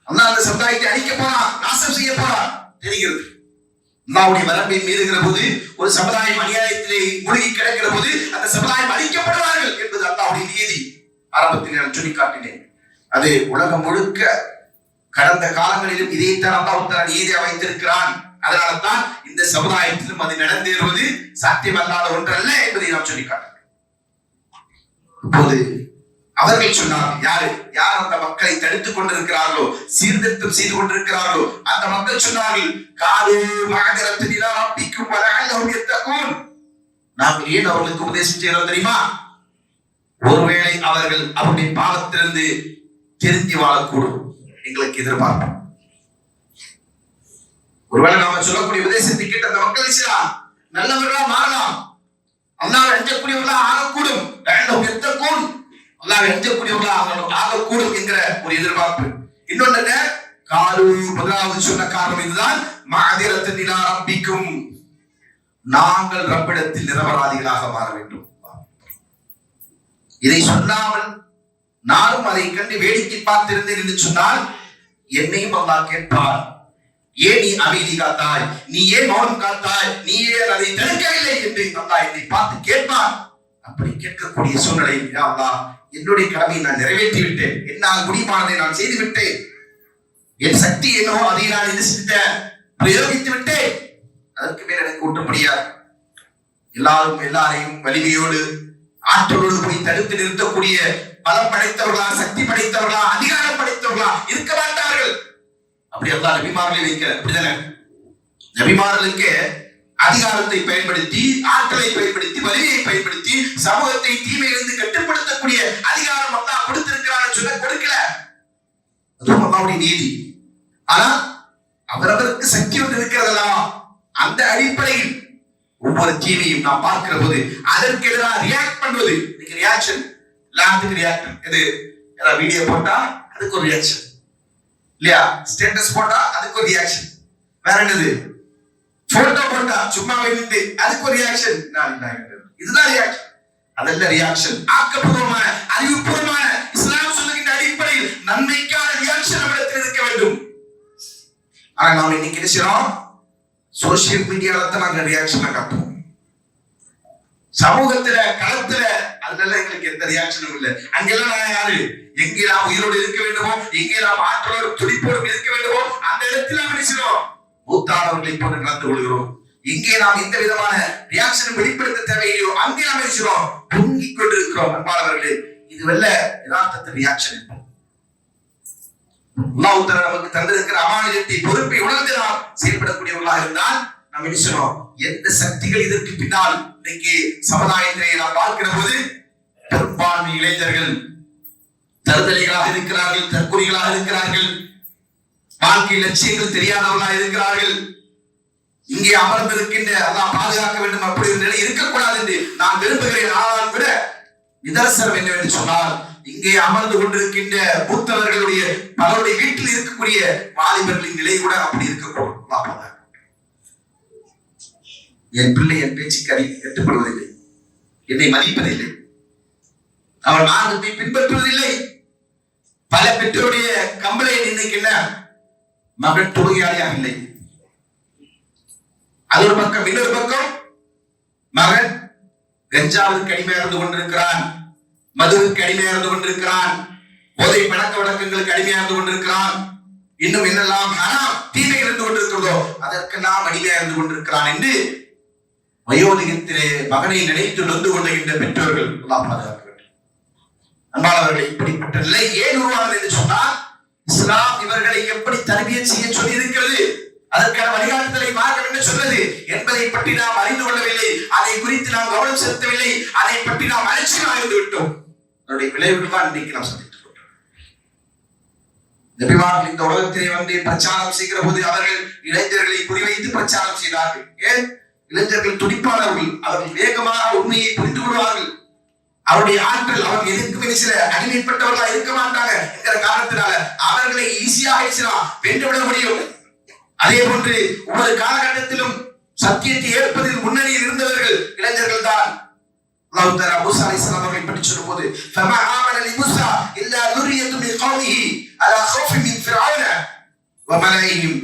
அல்லாஹ் அந்த சமுதாயத்தை அழிக்க போறான், நாசம் செய்ய போறான் தெரிகிறது. அல்லாஹ்வுடைய வரம்பை மீறுகிற போது, ஒரு சமுதாயம் அநியாயத்திலே மூழ்கி கிடக்கிற போது அந்த சமுதாயம் அழிக்கப்படுவார்கள் என்பது அல்லாஹ்வுடைய நீதி. ஆரம்பத்தில் நான் சொல்லி காட்டினேன். அது உலகம் முழுக்க கடந்த காலங்களிலும் இதைத்தான் அல்லாஹ் தஆலா நீதியாக வைத்திருக்கிறான். அதனால தான் இந்த சமுதாயத்திலும் அது நடந்தேறுவது சாத்தியமல்லாத ஒன்றல்ல என்பதை நாம் சொல்லி காட்டினேன். இப்போது அவர்கள் சொன்னார்கள், யார் அந்த மக்களை தடுத்துக் கொண்டிருக்கிறார்களோ, சீர்திருத்தம் செய்து கொண்டிருக்கிறார்களோ அந்த மக்கள் சொன்னார்கள், காலு மகதரத்து நிலா பிக்கும் வலஅல்லஹும் யத்தகூன். நாங்கள் ஏன் அவர்களுக்கு உபதேசம் செய்கிறோம் தெரியுமா? ஒருவேளை அவர்கள் அவருடைய பாவத்திலிருந்து தெரிந்து வாழக்கூடும் எங்களுக்கு எதிர்பார்ப்போம். ஒருவேளை நாம சொல்லக்கூடிய உபதேசத்தை கேட்டு அந்த மக்கள் நல்லவர்களா மாறலாம், அல்லாஹ்வை அஞ்சக்கூடியவர்களா ஆகக்கூடும், வலஅல்லஹும் யத்தகூன், அல்லாஹ்வை அஞ்சக்கூடியவர்களா ஆகக்கூடும் என்கிற ஒரு எதிர்பார்ப்பு. இன்னொன்னு, காலு முதலாவது சொன்ன காரணம் இதுதான், மஅதிரத்தன் இலா ரப்பிக்கும், நாங்கள் ரப்பிடத்தில் நிரபராதிகளாக மாற வேண்டும். இதை சொல்லாமல் நானும் அதை கண்டு வேடிக்கை பார்த்திருந்தேன் என்று சொன்னால் என்னையும் அல்லாஹ் கேட்பார், ஏன் நீ அமைதி காத்தாய், நீ ஏன் மௌனம் காத்தாய், நீ ஏன் அதை தடுக்கவில்லை என்று அல்லாஹ் என்னை பார்த்து கேட்பார். அப்படி கேட்கக்கூடிய சூழ்நிலை, அல்லாஹ் என்னுடைய கடமையை நான் நிறைவேற்றி விட்டேன், என்னால் முடிவானதை நான் செய்து விட்டேன், என் சக்தி என்னவோ அதை நான் இது செஞ்சேன், பிரயோகித்து விட்டேன், அதற்கு மேல் எனக்கு ஒட்ட முடியாது. எல்லாரையும் வலிமையோடு ஆற்றலோடு போய் தடுத்து நிறுத்தக்கூடிய பலம் படைத்தவர்களா, சக்தி படைத்தவர்களா, அதிகாரம் படைத்தவர்களா இருக்க மாட்டார்கள். அப்படி எல்லாம் நபிமார்களை வைக்க அப்படிதானே? நபிமார்களுக்கு அதிகாரத்தை பயன்படுத்தி, ஆற்றலை பயன்படுத்தி, வலிமையை பயன்படுத்தி சமூகத்தை தீமையிலிருந்து கட்டுப்படுத்தக்கூடிய அதிகாரம் அல்லாஹ் கொடுத்திருக்கிறார் சொல்ல கொடுக்கல. அதுவும் அல்லாஹ்வுடைய நீதி. ஆனா அவரவருக்கு சக்தி ஒன்று இருக்கிறதா, அந்த அடிப்படையில் ஒவ்வொரு தீமையும் நாம் பார்க்கிற போது அதற்கு எதிராக ரியாக்ட் பண்ணுவது. இன்னைக்கு ரியாக்ஷன், எல்லாத்துக்கும் ரியாக்ஷன். எது வீடியோ போட்டா அதுக்கு ஒரு ரியாக்ஷன் இல்லையா, ஸ்டேட்டஸ் போட்டா அதுக்கு ஒரு ரியாக்ஷன், வேற என்னது போட்டோ போட்டா சும்மா வைத்து அதுக்கு ஒரு ரியாக்ஷன். இதுதான் ரியாக்ஷன். அதெல்லாம் ரியாக்ஷன் ஆக்கப்பூர்வமான, அறிவுபூர்வமான இஸ்லாம் சொல்லுகின்ற அடிப்படையில் நன்மைக்கான ரியாக்ஷன் நம்மிடத்தில் இருக்க வேண்டும். ஆனா நாம் இன்னைக்கு என்ன செய்யறோம், சோசியல் மீடியால தான் நாங்க ரியாக்ஷனை காட்டுவோம். சமூகத்துல, களத்துல அதெல்லாம் எங்களுக்கு எந்த ரியாக்ஷனும் இல்லை. அங்கெல்லாம் நான் யாரு, எங்கே நாம் உயிரோடு இருக்க வேண்டுமோ, எங்கே நாம் ஆற்றலோடு துடிப்போடு இருக்க வேண்டுமோ அந்த இடத்துல நாம் நினைச்சிடும் மூத்தானவர்களை போன்று நடந்து கொள்கிறோம். எங்கே நாம் எந்த விதமான ரியாக்ஷன் வெளிப்படுத்த தேவையில்லையோ அங்கே நாம் நினைச்சிடும் பொங்கிக் கொண்டிருக்கிறோம். அன்பானவர்களே, இதுவல்ல யதார்த்தத்தின் ரியாக்ஷன். அல்லாஹ் தஆலா நமக்கு தந்திருக்கிற அமானிதத்தை, பொறுப்பை உணர்ந்து நாம் செயல்படக்கூடியவர்களாக இருந்தால் நாம் நினைச்சிடும் எந்த சக்திகள் இதற்கு பின்னால் இன்னைக்கு சமுதாயத்திலே நாம் பார்க்கிற போது பெரும்பான்மை இளைஞர்கள் தருதலைகளாக இருக்கிறார்கள், தற்குறிகளாக இருக்கிறார்கள், வாழ்க்கை லட்சியங்கள் தெரியாதவர்களாக இருக்கிறார்கள். இங்கே அமர்ந்திருக்கின்ற அல்லாஹ் பாதுகாக்க வேண்டும் அப்படி ஒரு நிலை இருக்கக்கூடாது என்று நான் விரும்புகிறேன். ஆனால் விட நிதர்சனம் என்னவென்று சொன்னால், இங்கே அமர்ந்து கொண்டிருக்கின்ற மூத்தவர்களுடைய பலருடைய வீட்டில் இருக்கக்கூடிய வாலிபர்களின் நிலை கூட அப்படி இருக்கக்கூடும். என் பிள்ளை என் பேச்சுக்கு கட்டுப்படுவதில்லை, என்னை மதிப்பதில்லை, அவள் மார்க்கத்தை பின்பற்றுவதில்லை. பல பெற்றோருடைய கம்பளைன் இன்னைக்கு என்ன, மகன் தொழுகையாளியாக இல்லை. அது ஒரு பக்கம். இன்னொரு பக்கம் மகன் கஞ்சாவுக்கு அடிமையாக இருந்து கொண்டிருக்கிறான், மதுவுக்கு அடிமையாக இருந்து கொண்டிருக்கிறான், போதை பழக்க வழக்கங்களுக்கு அடிமையாக இருந்து கொண்டிருக்கிறான், இன்னும் என்னெல்லாம் தீமைகள் இருந்து கொண்டிருக்கிறதோ அதற்கெல்லாம் அடிமையாக இருந்து கொண்டிருக்கிறான் என்று வயோதிகத்திலே மகனை நினைத்து நொந்து கொள்ளுகின்ற பெற்றோர்கள் எல்லாம் பாதுகாக்க வேண்டும். அன்பானவர்களை, இப்படிப்பட்ட நிலை ஏன் உருவானது என்று சொன்னால், இஸ்லாம் இவர்களை எப்படி தர்பியத் செய்ய சொல்லி இருக்கிறது, அதற்கான வழிகாட்டுதலை மார்க்கம் என்ன சொல்றது என்பதை பற்றி நாம் அறிந்து கொள்ளவில்லை, அதை குறித்து நாம் கவனம் செலுத்தவில்லை, அதை பற்றி நாம் அலட்சியமாக இருந்து விட்டோம். அதனுடைய விளைவுகள் தான் இன்றைக்கு நாம் சந்தித்துக் கொண்டோம். நபிமார்கள் இந்த உலகத்திலே வந்து பிரச்சாரம் செய்கிற போது அவர்கள் இளைஞர்களை குறிவைத்து பிரச்சாரம் செய்தார்கள். ஏன்? இளைஞர்கள் துடிப்பாளர்கள், அவர்கள் வேகமாக உண்மையை புரிந்து கொள்வார்கள், அவருடைய ஆற்றல் அவர்கள் எதுக்குமே சில அடிமைப்பட்டவர்களாக இருக்க மாட்டாங்க என்கிற காரணத்தினால அவர்களை ஈஸியாக வென்றுவிட முடியும். அதே போன்று ஒவ்வொரு காலகட்டத்திலும் சத்தியத்தை ஏற்பதில் முன்னணியில் இருந்தவர்கள் இளைஞர்கள் தான். அல்லாஹ் தஆலா மூஸா அலைஹிஸ்ஸலாம் அவர்களை பற்றி சொல்லும்போது, ஃபமா ஆமன லிமூஸா இல்லா ذُرِّيَّةٌ மின் கௌமிஹி அலா ഖௌஃபின் மின் ஃபிரௌன வ மலஇஹிம்.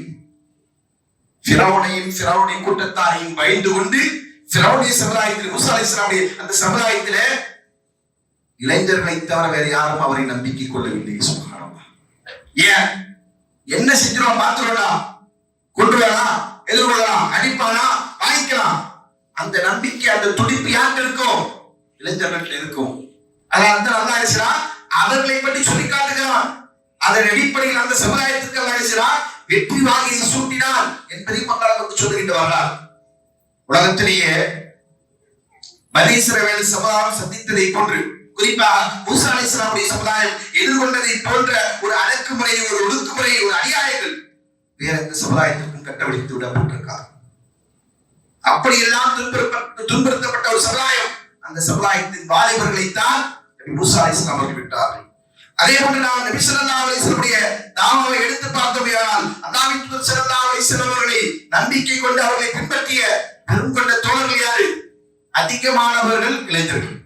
ஃபிரௌனை கூட்டத்தாரையும் பயந்து கொண்டு ஃபிரௌனுடைய சமுதாயத்தில், மூஸா அலைஹிஸ்ஸலாமுடைய அந்த சமுதாயத்திலே இளைஞர்களை தவிர வேற யாரும் அவரை நம்பிக்கை கொள்ளவில்லை. சுப்ஹானல்லாஹ். ஏன்? என்ன செஞ்சிரோம் பார்த்துடலாம், கொண்டு வரலாம், எதிர்கொள்ளலாம், அடிப்பானா, வாங்கிக்கலாம், அந்த நம்பிக்கை, அந்த துடிப்பு யாருக்கு இருக்கும்? இளைஞர்கள் இருக்கும். அதனால்தான் அல்லாஹ் சொல்றான், அவர்களை பற்றி சொல்லி காட்டுகிறான். அதன் அடிப்படையில் அந்த சமுதாயத்துக்கு அல்லாஹ் சொல்றான் வெற்றி வாகையை சூட்டினான் என்பதை மக்கள் நமக்கு சொல்லுகின்றவர்கள். உலகத்திலேயே பனி இஸ்ரவேல் சமுதாயம் சந்தித்ததை போன்று, குறிப்பாக மூஸா அலைஹிஸ்ஸலாமுடைய சமுதாயம் எதிர்கொண்டதை போன்ற ஒரு அடக்குமுறை, ஒரு ஒடுக்குமுறை, ஒரு அநியாயங்கள் வேற எந்த சமுதாயத்திற்கும் கட்டவிழ்த்து விடப்பட்டிருக்கார். அப்படியெல்லாம் துன்புறுத்தப்பட்ட ஒரு சமுதாயம், அந்த சமுதாயத்தின் வாலிபர்களைத்தான் மூஸா அலைஹிஸ்ஸலாம் அவர்கள் விட்டார்கள். அதே போன்று நாம் நபி ஸல்லல்லாஹு அலைஹி வஸல்லம் தாவாவை எடுத்து பார்த்தோமேயானால் அல்லாஹ்வின் தூதர் ஸல்லல்லாஹு அலைஹி வஸல்லம் அவர்களை நம்பிக்கை கொண்டு அவர்களை பின்பற்றிய பெரும் கொண்ட தோழர்கள் யாரு? அதிகமானவர்கள் இளைஞர்கள்.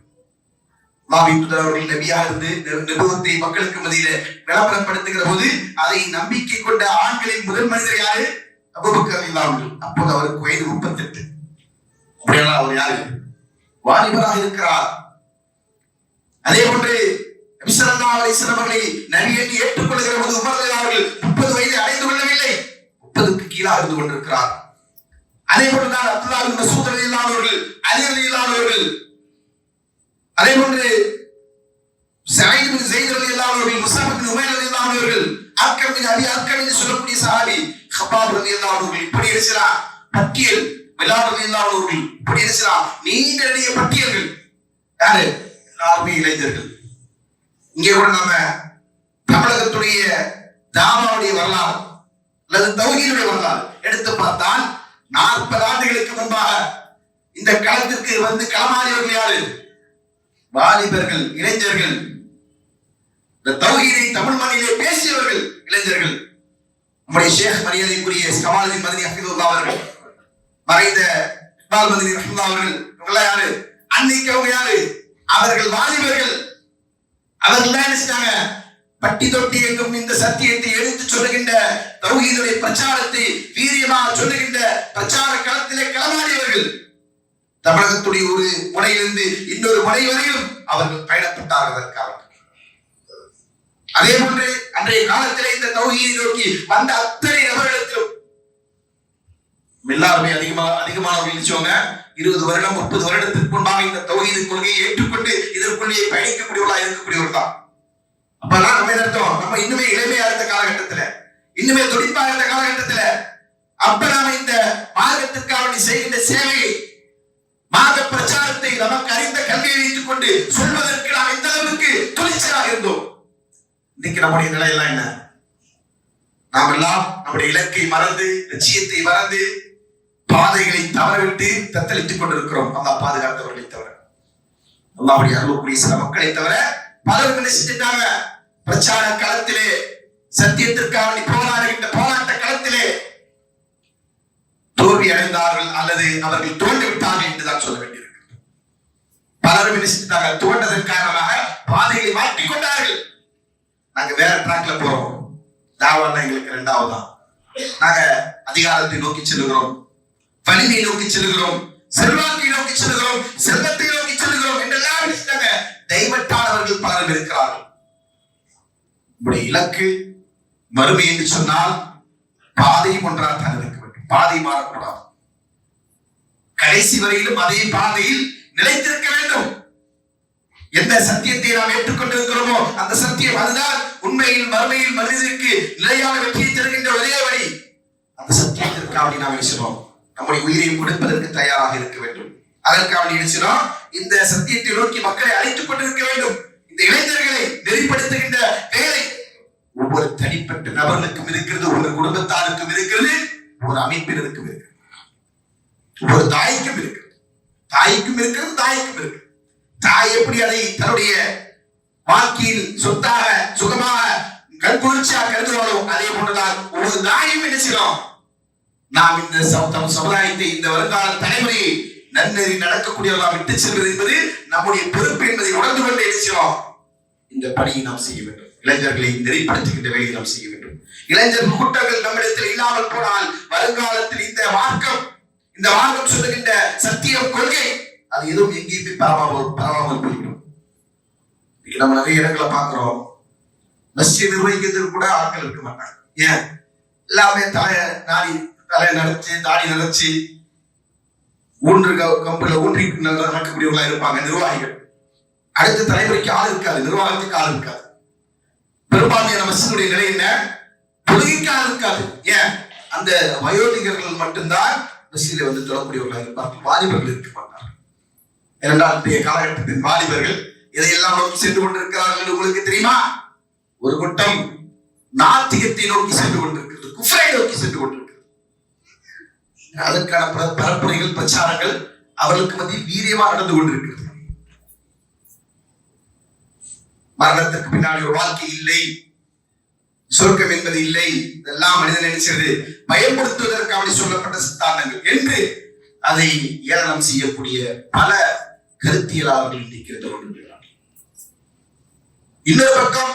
அல்லாஹ்வின் தூதர் அவர்கள் நபியாக இருந்து நபிவத்தை மக்களுக்கு மத்தியில விளம்பரப்படுத்துகிற போது அதை நம்பிக்கை கொண்ட ஆண்களின் முதல் மனிதர் யாரு? அபூபக்கர் ரலியல்லாஹு அன்ஹு. அப்போது அவருக்கு வயது 38. அப்படியெல்லாம் அவர் யாரு? வாலிபராக இருக்கிறார். அதே போன்று நபி ஸல்லல்லாஹு அலைஹி வஸல்லம் அவர்களை நபி என்று ஏற்றுக்கொள்கிற போது உமர் ரலியல்லாஹு அவர்கள் 30 வயதை அடைந்து கொள்ளவில்லை, 30க்கு கீழாக இருந்து கொண்டிருக்கிறார். அதே போன்று தான் அப்துல்லாஹ் இப்னு மஸ்ஊத் ரலியல்லாஹு அவர்கள், அலி ரலியல்லாஹு அவர்கள், அதே போன்று ஸயீத் இப்னு ஸைத் ரலியல்லாஹு அவர்கள், முஸஅப் இப்னு உமைர் ரலியல்லாஹு அவர்கள், அர்கம் பின் அபி அர்கம் என்று சொல்லக்கூடிய சஹாபி ஹப்பாப் ரலியல்லாஹு அவர்கள், இப்படி இருக்கிறார் பட்டியல். பிலால் ரலியல்லாஹு அவர்கள், இப்படி இருக்கிறார் நீண்ட நெடிய பட்டியல்கள். யாரு? எல்லாருமே இளைஞர்கள். இங்கே கூட நம்ம தமிழகத்துடைய தாவாவுடைய வரலாறு அல்லது தௌஹீதுடைய வரலாறு எடுத்து பார்த்தால் 40 ஆண்டுகளுக்கு முன்பாக இந்த களத்திற்கு வந்து களமாடியவர்கள் யாரு? வாலிபர்கள், இளைஞர்கள். இந்த தௌஹீதை தமிழ் மண்ணிலே பேசியவர்கள் இளைஞர்கள். நம்முடைய ஷேக் மரியாதைக்குரிய கமாலுதீன் மதனி ஹஃபிதுல்லாஹ் அவர்கள், மறைந்த இக்பால் மதனி ரஹ்மத்துல்லாஹ் அவர்கள், இவங்க யாரு? அன்னைக்கு அவங்க யாரு? அவர்கள் வாலிபர்கள். அவர்கள் தான் என்ன செஞ்சாங்க? பட்டி தொட்டி எங்கும் இந்த சத்தியத்தை எடுத்து சொல்லுகின்ற தௌஹீதுடைய பிரச்சாரத்தை வீரியமாக சொல்லுகின்ற பிரச்சார களத்திலே களமாடியவர்கள். தமிழகத்துடைய ஒரு முனையிலிருந்து இன்னொரு முனை வரையிலும் அவர்கள் பயணப்பட்டார்கள். அதே போன்று அன்றைய காலத்திலே இந்த தௌஹீதை நோக்கி வந்த அத்தனை நபர்களிடத்திலும் எல்லாருமே அதிகமானவர்கள் இருந்துச்சவங்க 20 வருடம் 30 வருடத்துக்கு முன்பாக இந்த தௌஹீது கொள்கையை ஏற்றுக்கொண்டு இதற்குள்ளே பயணிக்கக்கூடியவர்களா இருக்கக்கூடியவர்கள் தான். அப்பதான் நம்ம அர்த்தம், நம்ம இன்னுமே இளமையா இருந்த காலகட்டத்துல, இன்னுமே துடிப்பா இருந்த காலகட்டத்துல, அப்ப நாம இந்த மார்க்கத்திற்காக செய்கின்ற சேவையை, மார்க்க பிரச்சாரத்தை நமக்கு அறிந்த கல்வியை வைத்துக் கொண்டு சொல்வதற்கு நாம் எந்த அளவுக்கு துணிச்சலாக இருந்தோம். இன்னைக்கு நம்முடைய நிலை எல்லாம் என்ன? நாம் எல்லாம் நம்முடைய இலக்கை மறந்து, லட்சியத்தை மறந்து, பாதைகளை தவறவிட்டு தத்தளித்துக் கொண்டிருக்கிறோம். அல்லாஹ் பாதுகாத்தவர்களை தவிர, அல்லாஹ்வுடைய அருளுக்குரிய சில மக்களை தவிர பலரும் என்ன செஞ்சிட்டாங்க? பிரச்சார களத்திலே, சத்தியத்திற்காக போராடுகின்ற போராட்ட களத்திலே தோல்வி அடைந்தார்கள் அல்லது அவர்கள் தோண்டு விட்டார்கள் என்றுதான் சொல்ல வேண்டியிருக்கிறது. பலரும் என்ன செஞ்சிட்டாங்க? தோண்டதன் காரணமாக பாதைகளை மாற்றிக் கொண்டார்கள். நாங்க வேற ட்ராக்ல போறோம், தாவா எங்களுக்கு 2வது தான். நாங்க அதிகாரத்தை நோக்கி செல்கிறோம், வலிமையை நோக்கி செல்கிறோம், செல்வாக்கை நோக்கி செல்கிறோம், செல்வத்தை நோக்கி செல்கிறோம் என்றெல்லாம் தெய்வத்தானவர்கள் பலரும் இருக்கிறார்கள். உங்களுடைய இலக்கு மறுமை என்று சொன்னால் பாதையும் ஒன்றாக தான் இருக்க வேண்டும். பாதை மாறக்கூடாது. கடைசி வரையிலும் அதே பாதையில் நிலைத்திருக்க வேண்டும். எந்த சத்தியத்தை நாம் ஏற்றுக்கொண்டிருக்கிறோமோ அந்த சத்தியம் அதுதான் உண்மையில் மறுமையில் மனிதனுக்கு நிலையான வெற்றியை தருகின்ற ஒரே வழி. அந்த சத்தியத்திற்காக நாம் நினைச்சோம் நம்முடைய உயிரையும் கொடுப்பதற்கு தயாராக இருக்க வேண்டும். அதற்காக நினைச்சோம் இந்த சத்தியத்தை நோக்கி மக்களை அழைத்துக் கொண்டிருக்க வேண்டும். இந்த இளைஞர்களை நெறிப்படுத்துகின்ற வேலை ஒவ்வொரு தனிப்பட்ட நபர்களுக்கும் இருக்கிறது, ஒவ்வொரு குடும்பத்தாருக்கும் இருக்கிறது, ஒரு அமைப்பினருக்கும் இருக்கிறது, ஒவ்வொரு தாய்க்கும் இருக்கிறது, தாய்க்கும் இருக்கிறது, தாய்க்கும் இருக்கு. தாய் எப்படி அதை தன்னுடைய வாழ்க்கையில் சொத்தாக சுகமாக கண்குளிர்ச்சியாக கருதுவாரோ அதே போன்றுதான் ஒவ்வொரு தாயும் என்ன செய்யணும்? நாம் இந்த சமுதாயத்தை, இந்த வருங்கால தலைமுறையை நன்னெறி நடக்கக்கூடியவர்களாக விட்டு செல்வது என்பது நம்முடைய பொறுப்பு என்பதை உணர்ந்து கொண்டு என்ன செய்யணும்? இந்த பணியை நாம் செய்ய வேண்டும். இளைஞர்களை நெறிப்படுத்துகின்ற வேலையை நாம் செய்ய வேண்டும். இளைஞர் கூட்டங்கள் நம்மிடத்தில் இல்லாமல் போனால் வருங்காலத்தில் இந்த மார்க்கம் சொல்லுகின்ற சத்தியம் கொள்கை அது எதுவும் எங்கேயுமே பரவாமல் போய்விடும். நம்ம நிறைய இடங்களை பார்க்கிறோம், மஸ்ஜித் நிர்வகிக்கிறதுக்கு கூட ஆட்கள் இருக்க மாட்டாங்க. ஏன்? எல்லாமே தலை நடிச்சு தாடி நடிச்சு கம்புல ஊன்றி நடக்கக்கூடியவர்களா இருப்பாங்க நிர்வாகிகள். அடுத்த தலைமுறைக்கு ஆள் இருக்காது, நிர்வாகத்துக்கு ஆள் இருக்காது. பெரும்பான்மையான மஸ்ஜிதுடைய நிலை என்ன? தொழுகைக்கு ஆள் இருக்காது. ஏன்? அந்த வயோதிகர்கள் மட்டும்தான் மஸ்ஜிதிலே வந்து தொழக்கூடியவர்களாக இருப்பார்கள், வாலிபர்கள் இருக்க மாட்டார்கள். ஏனென்றால் இன்றைய காலகட்டத்தின் வாலிபர்கள் இதையெல்லாம் நோக்கி சென்று கொண்டிருக்கிறார்கள் என்று உங்களுக்கு தெரியுமா? ஒரு கூட்டம் நாத்திகத்தை நோக்கி சென்று கொண்டிருக்கிறது, குஃப்ரை நோக்கி சென்று கொண்டிருக்கிறது. அதற்கான பரப்புரைகள், பிரச்சாரங்கள் அவர்களுக்கு மத்தியில் வீரியமாக நடந்து கொண்டிருக்கிறது. மரணத்திற்கு பின்னாடி ஒரு வாழ்க்கை இல்லை, சொர்க்கம் என்பது இல்லை, இதெல்லாம் மனிதன் நினைச்சது பயன்படுத்துவதற்காக சொல்லப்பட்ட சித்தாந்தங்கள் என்று அதை ஏளனம் செய்யக்கூடிய பல கருத்தியலாளர்கள் இன்றைக்கு கொண்டிருக்கிறார்கள். இன்னொரு பக்கம்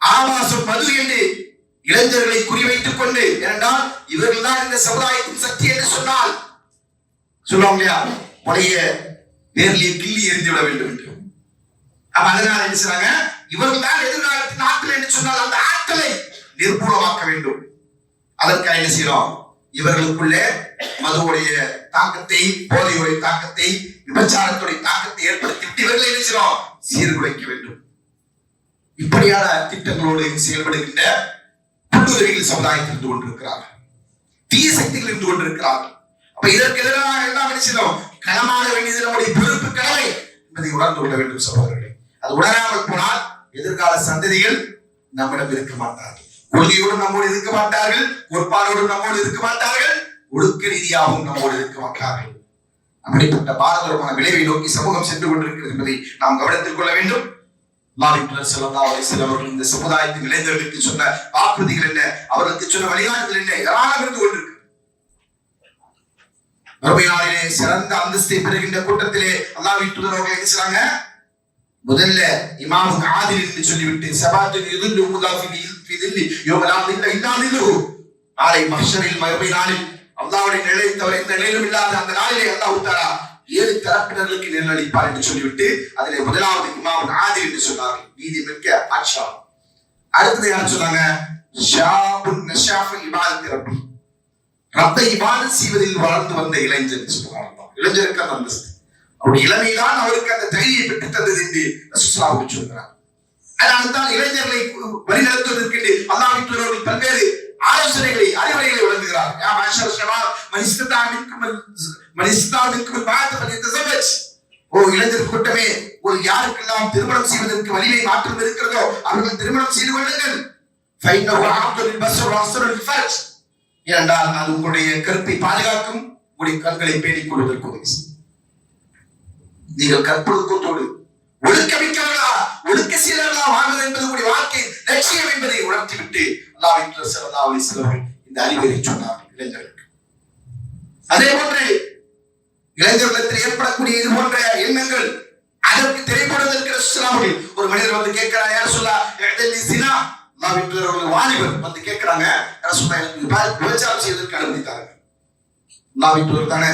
ஆபாசம் மது என்று இளைஞர்களை குறிவைத்துக் கொண்டு, ஏனென்றால் இவர்கள் தான் இந்த சமுதாயத்தின் சக்தி என்று சொன்னால் சொல்லுவாங்க இல்லையா, பழைய நேர்லியை கிள்ளி எரிந்து விட வேண்டும் என்று. அப்ப அதனால என்ன செய்றாங்க, இவர்கள் தான் எதிர்காலத்தின் ஆட்கள் என்று சொன்னால் அந்த ஆட்களை நிர்மூலமாக்க வேண்டும். அதற்காக என்ன செய்யறோம், இவர்களுக்குள்ளே மதுவுடைய தாக்கத்தை, போதையுடைய தாக்கத்தை, விபச்சாரத்துடைய தாக்கத்தை ஏற்படுத்தி இவர்களை என்ன செய்யறோம், சீர்குலைக்க வேண்டும். இப்படியான திட்டங்களோடு செயல்படுகின்ற புல்லுதவிகள் சமுதாயத்தில் இருந்து கொண்டிருக்கிறார்கள், தீய சக்திகள் இருந்து கொண்டிருக்கிறார்கள். அப்ப இதற்கு எதிராக எல்லாம் என்ன செய்யணும், களமாட வேண்டியது நம்முடைய பொறுப்பு, கடமை என்பதை உணர்ந்து கொள்ள வேண்டும் சகோதரர்களே. அது உணராமல் போனால் எதிர்கால சந்ததிகள் நம்மிடம் இருக்க மாட்டார்கள், கொள்கையோடு நம்மோடு இருக்க மாட்டார்கள், கோட்பாடோடு நம்மோடு இருக்க மாட்டார்கள், ஒழுக்க ரீதியாகவும் நம்மோடு இருக்க மாட்டார்கள். அப்படிப்பட்ட பாரதூரமான விளைவை நோக்கி சமூகம் சென்று கொண்டிருக்கிறது என்பதை நாம் கவனத்தில் கொள்ள வேண்டும். அவர்கள் இந்த சமுதாயத்தின் இளைஞர்களுக்கு சொன்ன வாக்குறுதிகள் என்ன, அவர்களுக்கு சொன்ன வழிகாட்டுதல் என்ன, ஏராளம் இருந்து கொண்டிருக்கு. மறுமை நாளிலே சிறந்த அந்தஸ்தை பெறுகின்ற கூட்டத்திலே அல்லாஹ்வின் தூதர் அவர்கள் என்ன செய்றாங்க, முதல்ல இமாம் ஆதில் என்று சொல்லிவிட்டு சபாத்துல் யுதுல்லு முதாஃபி ஃபி தில்லி யௌம லா தில்ல இல்லா தில்லுஹு, நாளை மஹ்ஷரில் மறுமை நாளில் அல்லாஹ்வுடைய நிழலை தவிர எந்த நிழலும் இல்லாத அந்த நாளிலே அல்லாஹ் தஆலா 7 தரப்பினர்களுக்கு நிழலளிப்பார் என்று சொல்லிவிட்டு அதிலே முதலாவது இமாம் ஆதில் என்று சொன்னார்கள், நீதி மிக்க ஆட்சியா. அடுத்தது யார் சொன்னாங்க, ஷாபுன் நஷாஃபு இபாதத்தி ரப்பி, ரப்பை இபாதத் செய்வதில் வளர்ந்து வந்த இளைஞன். சுப்ஹானல்லாஹ், இளைஞருக்கு அந்த அந்தஸ்து, அவருடைய இளமைதான் அவருக்கு அந்த தைரியை பெற்று தந்தது என்று ரசூலுல்லாஹ் சொல்கிறார். அதனால்தான் இளைஞர்களை வழிநடத்துவதற்கு அல்லாஹ்வின் தூதர் பல்வேறு ஆலோசனைகளை, அறிவுரைகளை வழங்குகிறார். யா மாஷர் ஷபாப் மன் இஸ்ததா மின்கும் பாத் ஃபலியதஸவஜ், ஓ இளைஞர் கூட்டமே, உங்களுக்கு யாருக்கெல்லாம் திருமணம் செய்வதற்கு வலிமை மாற்றம் இருக்கிறதோ அவர்கள் திருமணம் செய்து கொள்ளுங்கள். ஃபைன்னஹு அஃதலுல் பஸ்ர் வ அஸ்ருல் ஃபர்ஜ், ஏனென்றால் அது உங்களுடைய கற்பை பாதுகாக்கும், உங்களுடைய கண்களை பேணிக் கொள்வதற்கு உதவி செய்யும். நீங்கள் கற்பொழுக்கத்தோடு ஒழுக்கமிக்கவர்களா, ஒழுக்க சீலர்களா வாழ்வது என்பது உங்களுடைய வாழ்க்கை லட்சியம் என்பதை உணர்த்திவிட்டு அல்லாஹ்வின் தூதர் ஸல்லல்லாஹு அலைஹி வஸல்லம் இந்த அறிவுரை சொன்னார்கள் இளைஞர்களுக்கு. அதே போன்று இளைஞர்களிடத்தில் ஏற்படக்கூடிய இது போன்ற எண்ணங்கள் அதற்கு திரைப்படத்திற்கு ரசூலுல்லாஹ் ஒரு மனிதர் வந்து கேட்கிறார், யார் சொல்லா எதல்லி சினா, அல்லாஹ்வின் தூதர் அவர்கள் வாலிபர் வந்து கேட்கிறாங்க, ரசூலுல்லாஹ் எனக்கு விபச்சாரம் செய்வதற்கு அனுமதி தாருங்க. அல்லாஹ்வின் தூதர் தானே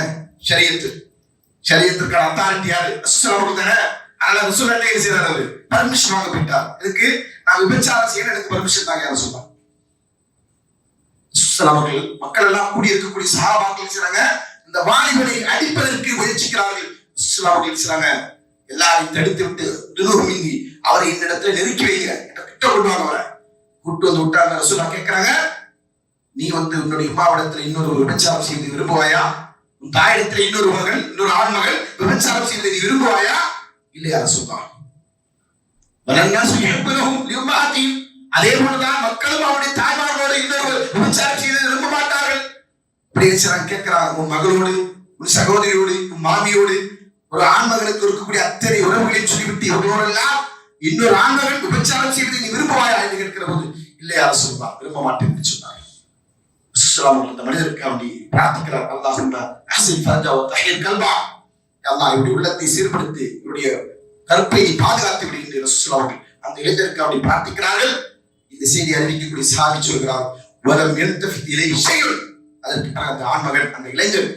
ஷரியத்திற்கான அத்தாரிட்டி யாரு, ரசூலுல்லாஹ் அவர்கள் தானே. அதனால ரசூலுல்லாஹ் என்ன செய்றாரு, பர்மிஷன் வாங்க போயிட்டார். இதுக்கு நான் விபச்சாரம் செய்யணும், எனக்கு பர்மிஷன் தாங்க யார் சொல்லா. அவர்கள் மக்கள் எல்லாம் கூடி இருக்கக்கூடிய சஹாபாக்கள் செய்றாங்க, இந்த வாலிபனை அடிப்பதற்கு முயற்சிக்கிறார்கள். அவர்கள் செய்றாங்க, எல்லாரையும் தடுத்து விட்டு துருமிங்கி அவரை இந்த இடத்துல நெருக்கி வைங்க, கிட்ட கொண்டு வாங்க, அவரை கூட்டு வந்து விட்டாங்க. ரசூலுல்லாஹ் கேட்கிறாங்க, நீ வந்து உன்னுடைய இம்மாவிடத்துல இன்னொரு விபச்சாரம் செய்து விரும்புவாயா, உன் தாயிடத்துல இன்னொரு மகன், இன்னொரு ஆண் மகள் விபச்சாரம் செய்து நீ விரும்புவாயா, இல்லையா ரசூலுல்லாஹ். அதே போலதான் மக்களும் அவருடைய தாய்மார்களோடு இன்னொரு விபச்சாரம் செய்து விரும்ப மாட்டார்கள். கேட்கிறார், உன் மகளோடு, உன் சகோதரியோடு, உன் மாமியோடு, ஒரு ஆண்மகனுக்கு இருக்கக்கூடிய அத்தனை உறவுகளை சொல்லிவிட்டு இவர்களோடெல்லாம் இன்னொரு ஆண்மகன் விபச்சாரம் செய்வதை நீ விரும்புவாயா என்று கேட்கிற போது இல்லையா ரசூலுல்லாஹ், விரும்ப மாட்டேன் என்று சொன்னார். அந்த மனிதருக்கு அப்படி பிரார்த்திக்கிறார், அல்லாஹும்ம அஹ்சின் ஃபர்ஜா வ தஹீர் கல்பா, அல்லாஹ் இவருடைய உள்ளத்தை சீர்படுத்தி இவருடைய கற்பை பாதுகாத்து விடுகின்ற ரசூலுல்லாஹ் அந்த இளைஞருக்கு அப்படி பிரார்த்திக்கிறார்கள். இந்த செய்தி அறிவிக்கக்கூடிய சஹாபி சொல்கிறார், வலம் யல்தஃபித் இலைஹி ஷைஉன், அதற்கு அந்த ஆண்மகன், அந்த இளைஞர்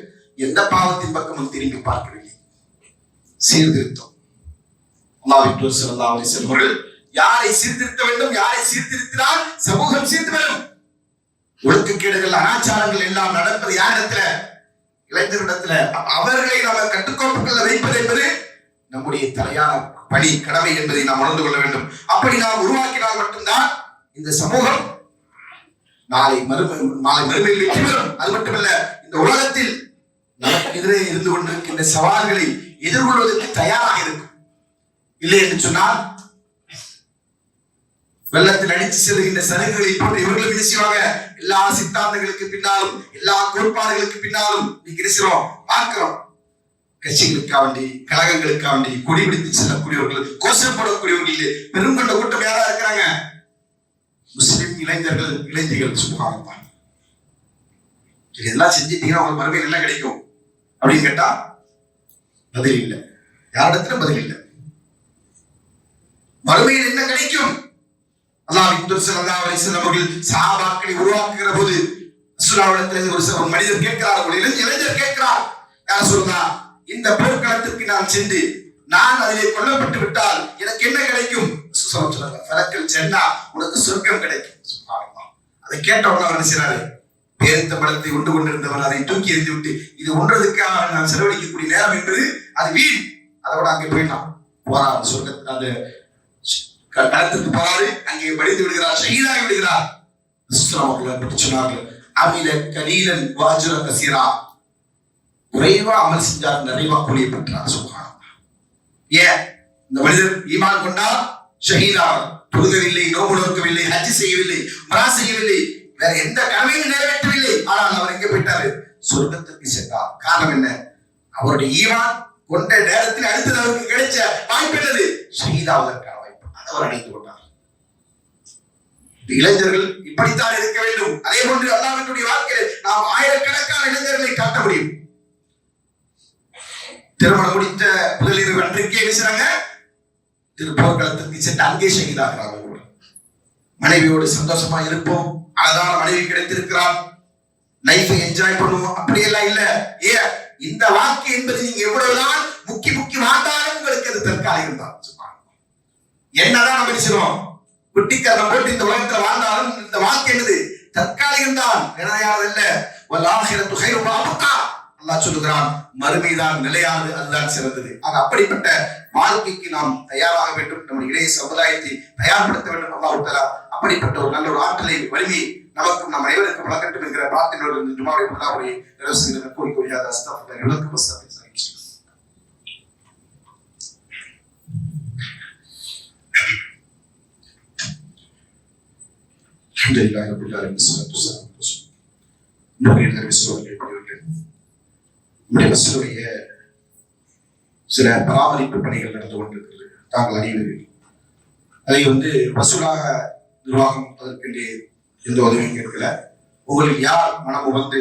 எந்த பாவத்தின் பக்கமும் திரும்பி பார்க்கவில்லை. சீர்திருத்தம். அல்லாஹ்வின் தூதர் ஸல்லல்லாஹு அலைஹி வஸல்லம் அவர்கள் யாரை சீர்திருத்த வேண்டும், யாரை சீர்திருத்தினால் சமூகம் சீர்ந்து வரும், ஒழுக்கக்கேடுகள் அனாச்சாரங்கள் எல்லாம் நடப்பது யாரிடத்துல, இளைஞரிடத்துல. அவர்களை நாம் கட்டுக்கோப்புகள் வைப்பது என்பது நம்முடைய தலையான பணி, கடமை என்பதை நாம் உணர்ந்து கொள்ள வேண்டும். அப்படி நாம் உருவாக்கினால் மட்டும்தான் இந்த சமூகம் நாளை மறுமையில் வெற்றி பெறும். அது மட்டுமல்ல, இந்த உலகத்தில் நமக்கு எதிரே இருந்து கொண்டிருக்கின்ற சவால்களை எதிர்கொள்வதற்கு தயாராக இருக்கும். இல்லை என்று சொன்னால் வெள்ளத்தில் அடித்து செல்கின்ற சருகுகளை போன்று இவர்களும் என்ன செய்வாங்க, எல்லா சித்தாந்தங்களுக்கு பின்னாலும், எல்லா கோட்பாடுகளுக்கு பின்னாலும் பார்க்கிறோம். கட்சிகளுக்காக வேண்டி, கழகங்களுக்காக வேண்டி குடிபிடித்து செல்லக்கூடியவர்கள், கோஷப்படக்கூடியவர்கள் பெரும் கொண்ட கூட்டம் யாரா இருக்கிறாங்க? முஸ்லிம் இளைஞர்கள், இளைஞர்கள். சுப்ஹானல்லாஹ். இதெல்லாம் செஞ்சிட்டீங்கன்னா உங்களுக்கு மறுமையில் என்ன கிடைக்கும் அப்படின்னு கேட்டா பதில் இல்லை. யாரிடத்திலும் பதில் இல்லை. மறுமையில் என்ன கிடைக்கும்? அல்லாஹ்வின் தூதர் ஸல்லல்லாஹு அலைஹி வஸல்லம் அவர்கள் சஹாபாக்களை உருவாக்குகிற போது ரசூலுல்லாஹ்விடத்தில் ஒரு மனிதர் கேட்கிறார், ஒரு இளைஞர் கேட்கிறார், யா ரசூலல்லாஹ், இந்த போர்க்களத்திற்கு நான் சென்று நான் அதிலே கொல்லப்பட்டு விட்டால் எனக்கு என்ன கிடைக்கும்? சொல்றாங்க, ஃபலக்கல் ஜன்னா, உனக்கு சொர்க்கம் கிடைக்கும். சுப்ஹானல்லாஹ். அதை கேட்டவங்க அவர் என்ன செய்றாரு? பேரித்த பழத்தை உண்டு கொண்டிருந்தவர் அதை தூக்கி எறிந்து விட்டு, இது ஒன்றதுக்காக நான் செலவழிக்கக்கூடிய நேரம் என்பது அது வீண், அதோட அங்கே போயிட்டான். போறார் சொர்க்கத்தில், அந்த களத்திற்கு போறாரு, அங்கே படித்து விடுகிறார், ஷஹீதாகி விடுகிறார். அவர்களை பற்றி சொன்னார்கள், அமில கலீலன் வாஜுர கசீரா, குறைவா அமல் செஞ்சார், நிறைவா கூலியை பெற்றார். சுப்ஹானல்லாஹ். ஏன் இந்த மனிதர் ஈமான் கொண்டார், ஷஹீதார், தொழுகவில்லை, நோன்பு நோக்கவில்லை, ஹஜ் செய்யவில்லை, உம்ரா செய்யவில்லை, வேற எந்த கடமையும் நிறைவேற்றவில்லை, ஆனால் அவர் எங்கே போயிட்டாரு? சொர்க்கத்திற்கு சென்றார். காரணம் என்ன? அவருடைய ஈமான் கொண்ட நேரத்தில் அடுத்தது அவருக்கு கிடைச்ச வாய்ப்பு என்னது? ஷஹீதாவதற்கான வாய்ப்பு. அதை அவர் அடைந்து கொண்டார். இளைஞர்கள் இப்படித்தான் இருக்க வேண்டும். அதே போன்று அல்லாஹ்வினுடைய வாழ்க்கையில் நாம் ஆயிரக்கணக்கான இளைஞர்களை காட்ட முடியும். திருமணம் முடித்த முதலிரவு அன்றைக்கே பேசுறாங்க, திருப்போர்க்களத்திற்கு சென்று அங்கே ஷஹீதாகிறார்கள். மனைவியோடு சந்தோஷமா இருப்போம், அழகான மனைவி கிடைத்திருக்கிறார், லைஃபை என்ஜாய் பண்ணுவோம், அப்படியெல்லாம் இல்ல. ஏன் இந்த வாழ்க்கை என்பது நீங்க எவ்வளவுதான் முக்கி வாழ்ந்தாலும் உங்களுக்கு அது தற்காலிகம் தான். என்னதான் நம்ம நினைச்சோம், குட்டிக்காரன் போட்டு இந்த உலகத்துல வாழ்ந்தாலும் இந்த வாழ்க்கை என்னது? தற்காலிகம் தான், நிலையானது இல்ல. வல்லாஹிரத்து கைரும் வஅபகா, அல்லாஹ் சொல்லுகிறான், மறுமைதான் நிலையானது, அதுதான் சிறந்தது. ஆக அப்படிப்பட்ட வாழ்க்கைக்கு நாம் தயாராக வேண்டும், நம்முடைய இளைய சமுதாயத்தை தயார்படுத்த வேண்டும். அல்லாஹ் தஆலா அப்படிப்பட்ட ஒரு நல்ல ஒரு ஆற்றலை, வலிமையை நமக்கும் நம் அனைவருக்கும் வழங்கட்டும் என்கிற பிரார்த்தனையோடு இந்த ஜுமாவுடைய புல்லாவுடைய நிறைவு செய்கிற கோரிக்கையாக அஸ்தக்ஃபிருல்லாஹ் வலக்கும் வஸ்ஸலாமு அலைக்கும். அல்ஹம்துலில்லாஹி ரப்பில் ஆலமீன், ஸல்லல்லாஹு அலைஹி வஸல்லம். நம்முடைய மஸ்ஜிதுடைய சில பராமரிப்பு பணிகள் நடந்து கொண்டிருக்கிறது, தாங்கள் அறிவீர்கள். அதை வசூலாக நிர்வாகம் அதற்கு எந்த உதவியும் கேட்கல. உங்களுக்கு யார் மனம் வந்து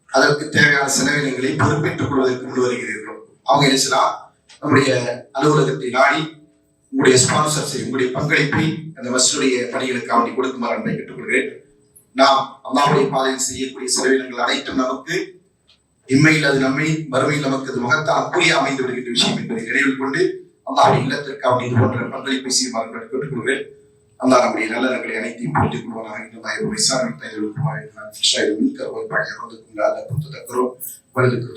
அதற்கு தேவையான செலவினங்களை பொறுப்பேற்றுக் கொள்வதற்கு முன் வருகிறீர்களோ அவங்க என்ன நம்முடைய அலுவலகத்தை நாடி உங்களுடைய ஸ்பான்சர்ஸ், உங்களுடைய பங்களிப்பை அந்த மஸ்ஜிதுடைய பணிகளுக்கு வேண்டி கொடுக்குமாறு அன்பை கேட்டுக்கொள்கிறேன். நாம் அல்லாஹ்வுடைய பாதையில் செய்யக்கூடிய செலவினங்கள் அனைத்தும் நமக்கு இம்மையில் அது நம்மை, மறுமையில் நமக்கு அது மகத்தான கூலியா அமைந்து விடுகின்ற விஷயம் என்பதை நினைவில் கொண்டு அல்லாஹ்வுடைய இல்லத்திற்காக இது போன்ற பங்களிப்பை செய்யுமாறு கேட்டுக்கொள்கிறேன். அல்லாஹ் நம்முடைய நல்லறங்களை அனைத்தையும் பூர்த்தி கொள்வானாக. இந்த விசாரணை வலதுக்கு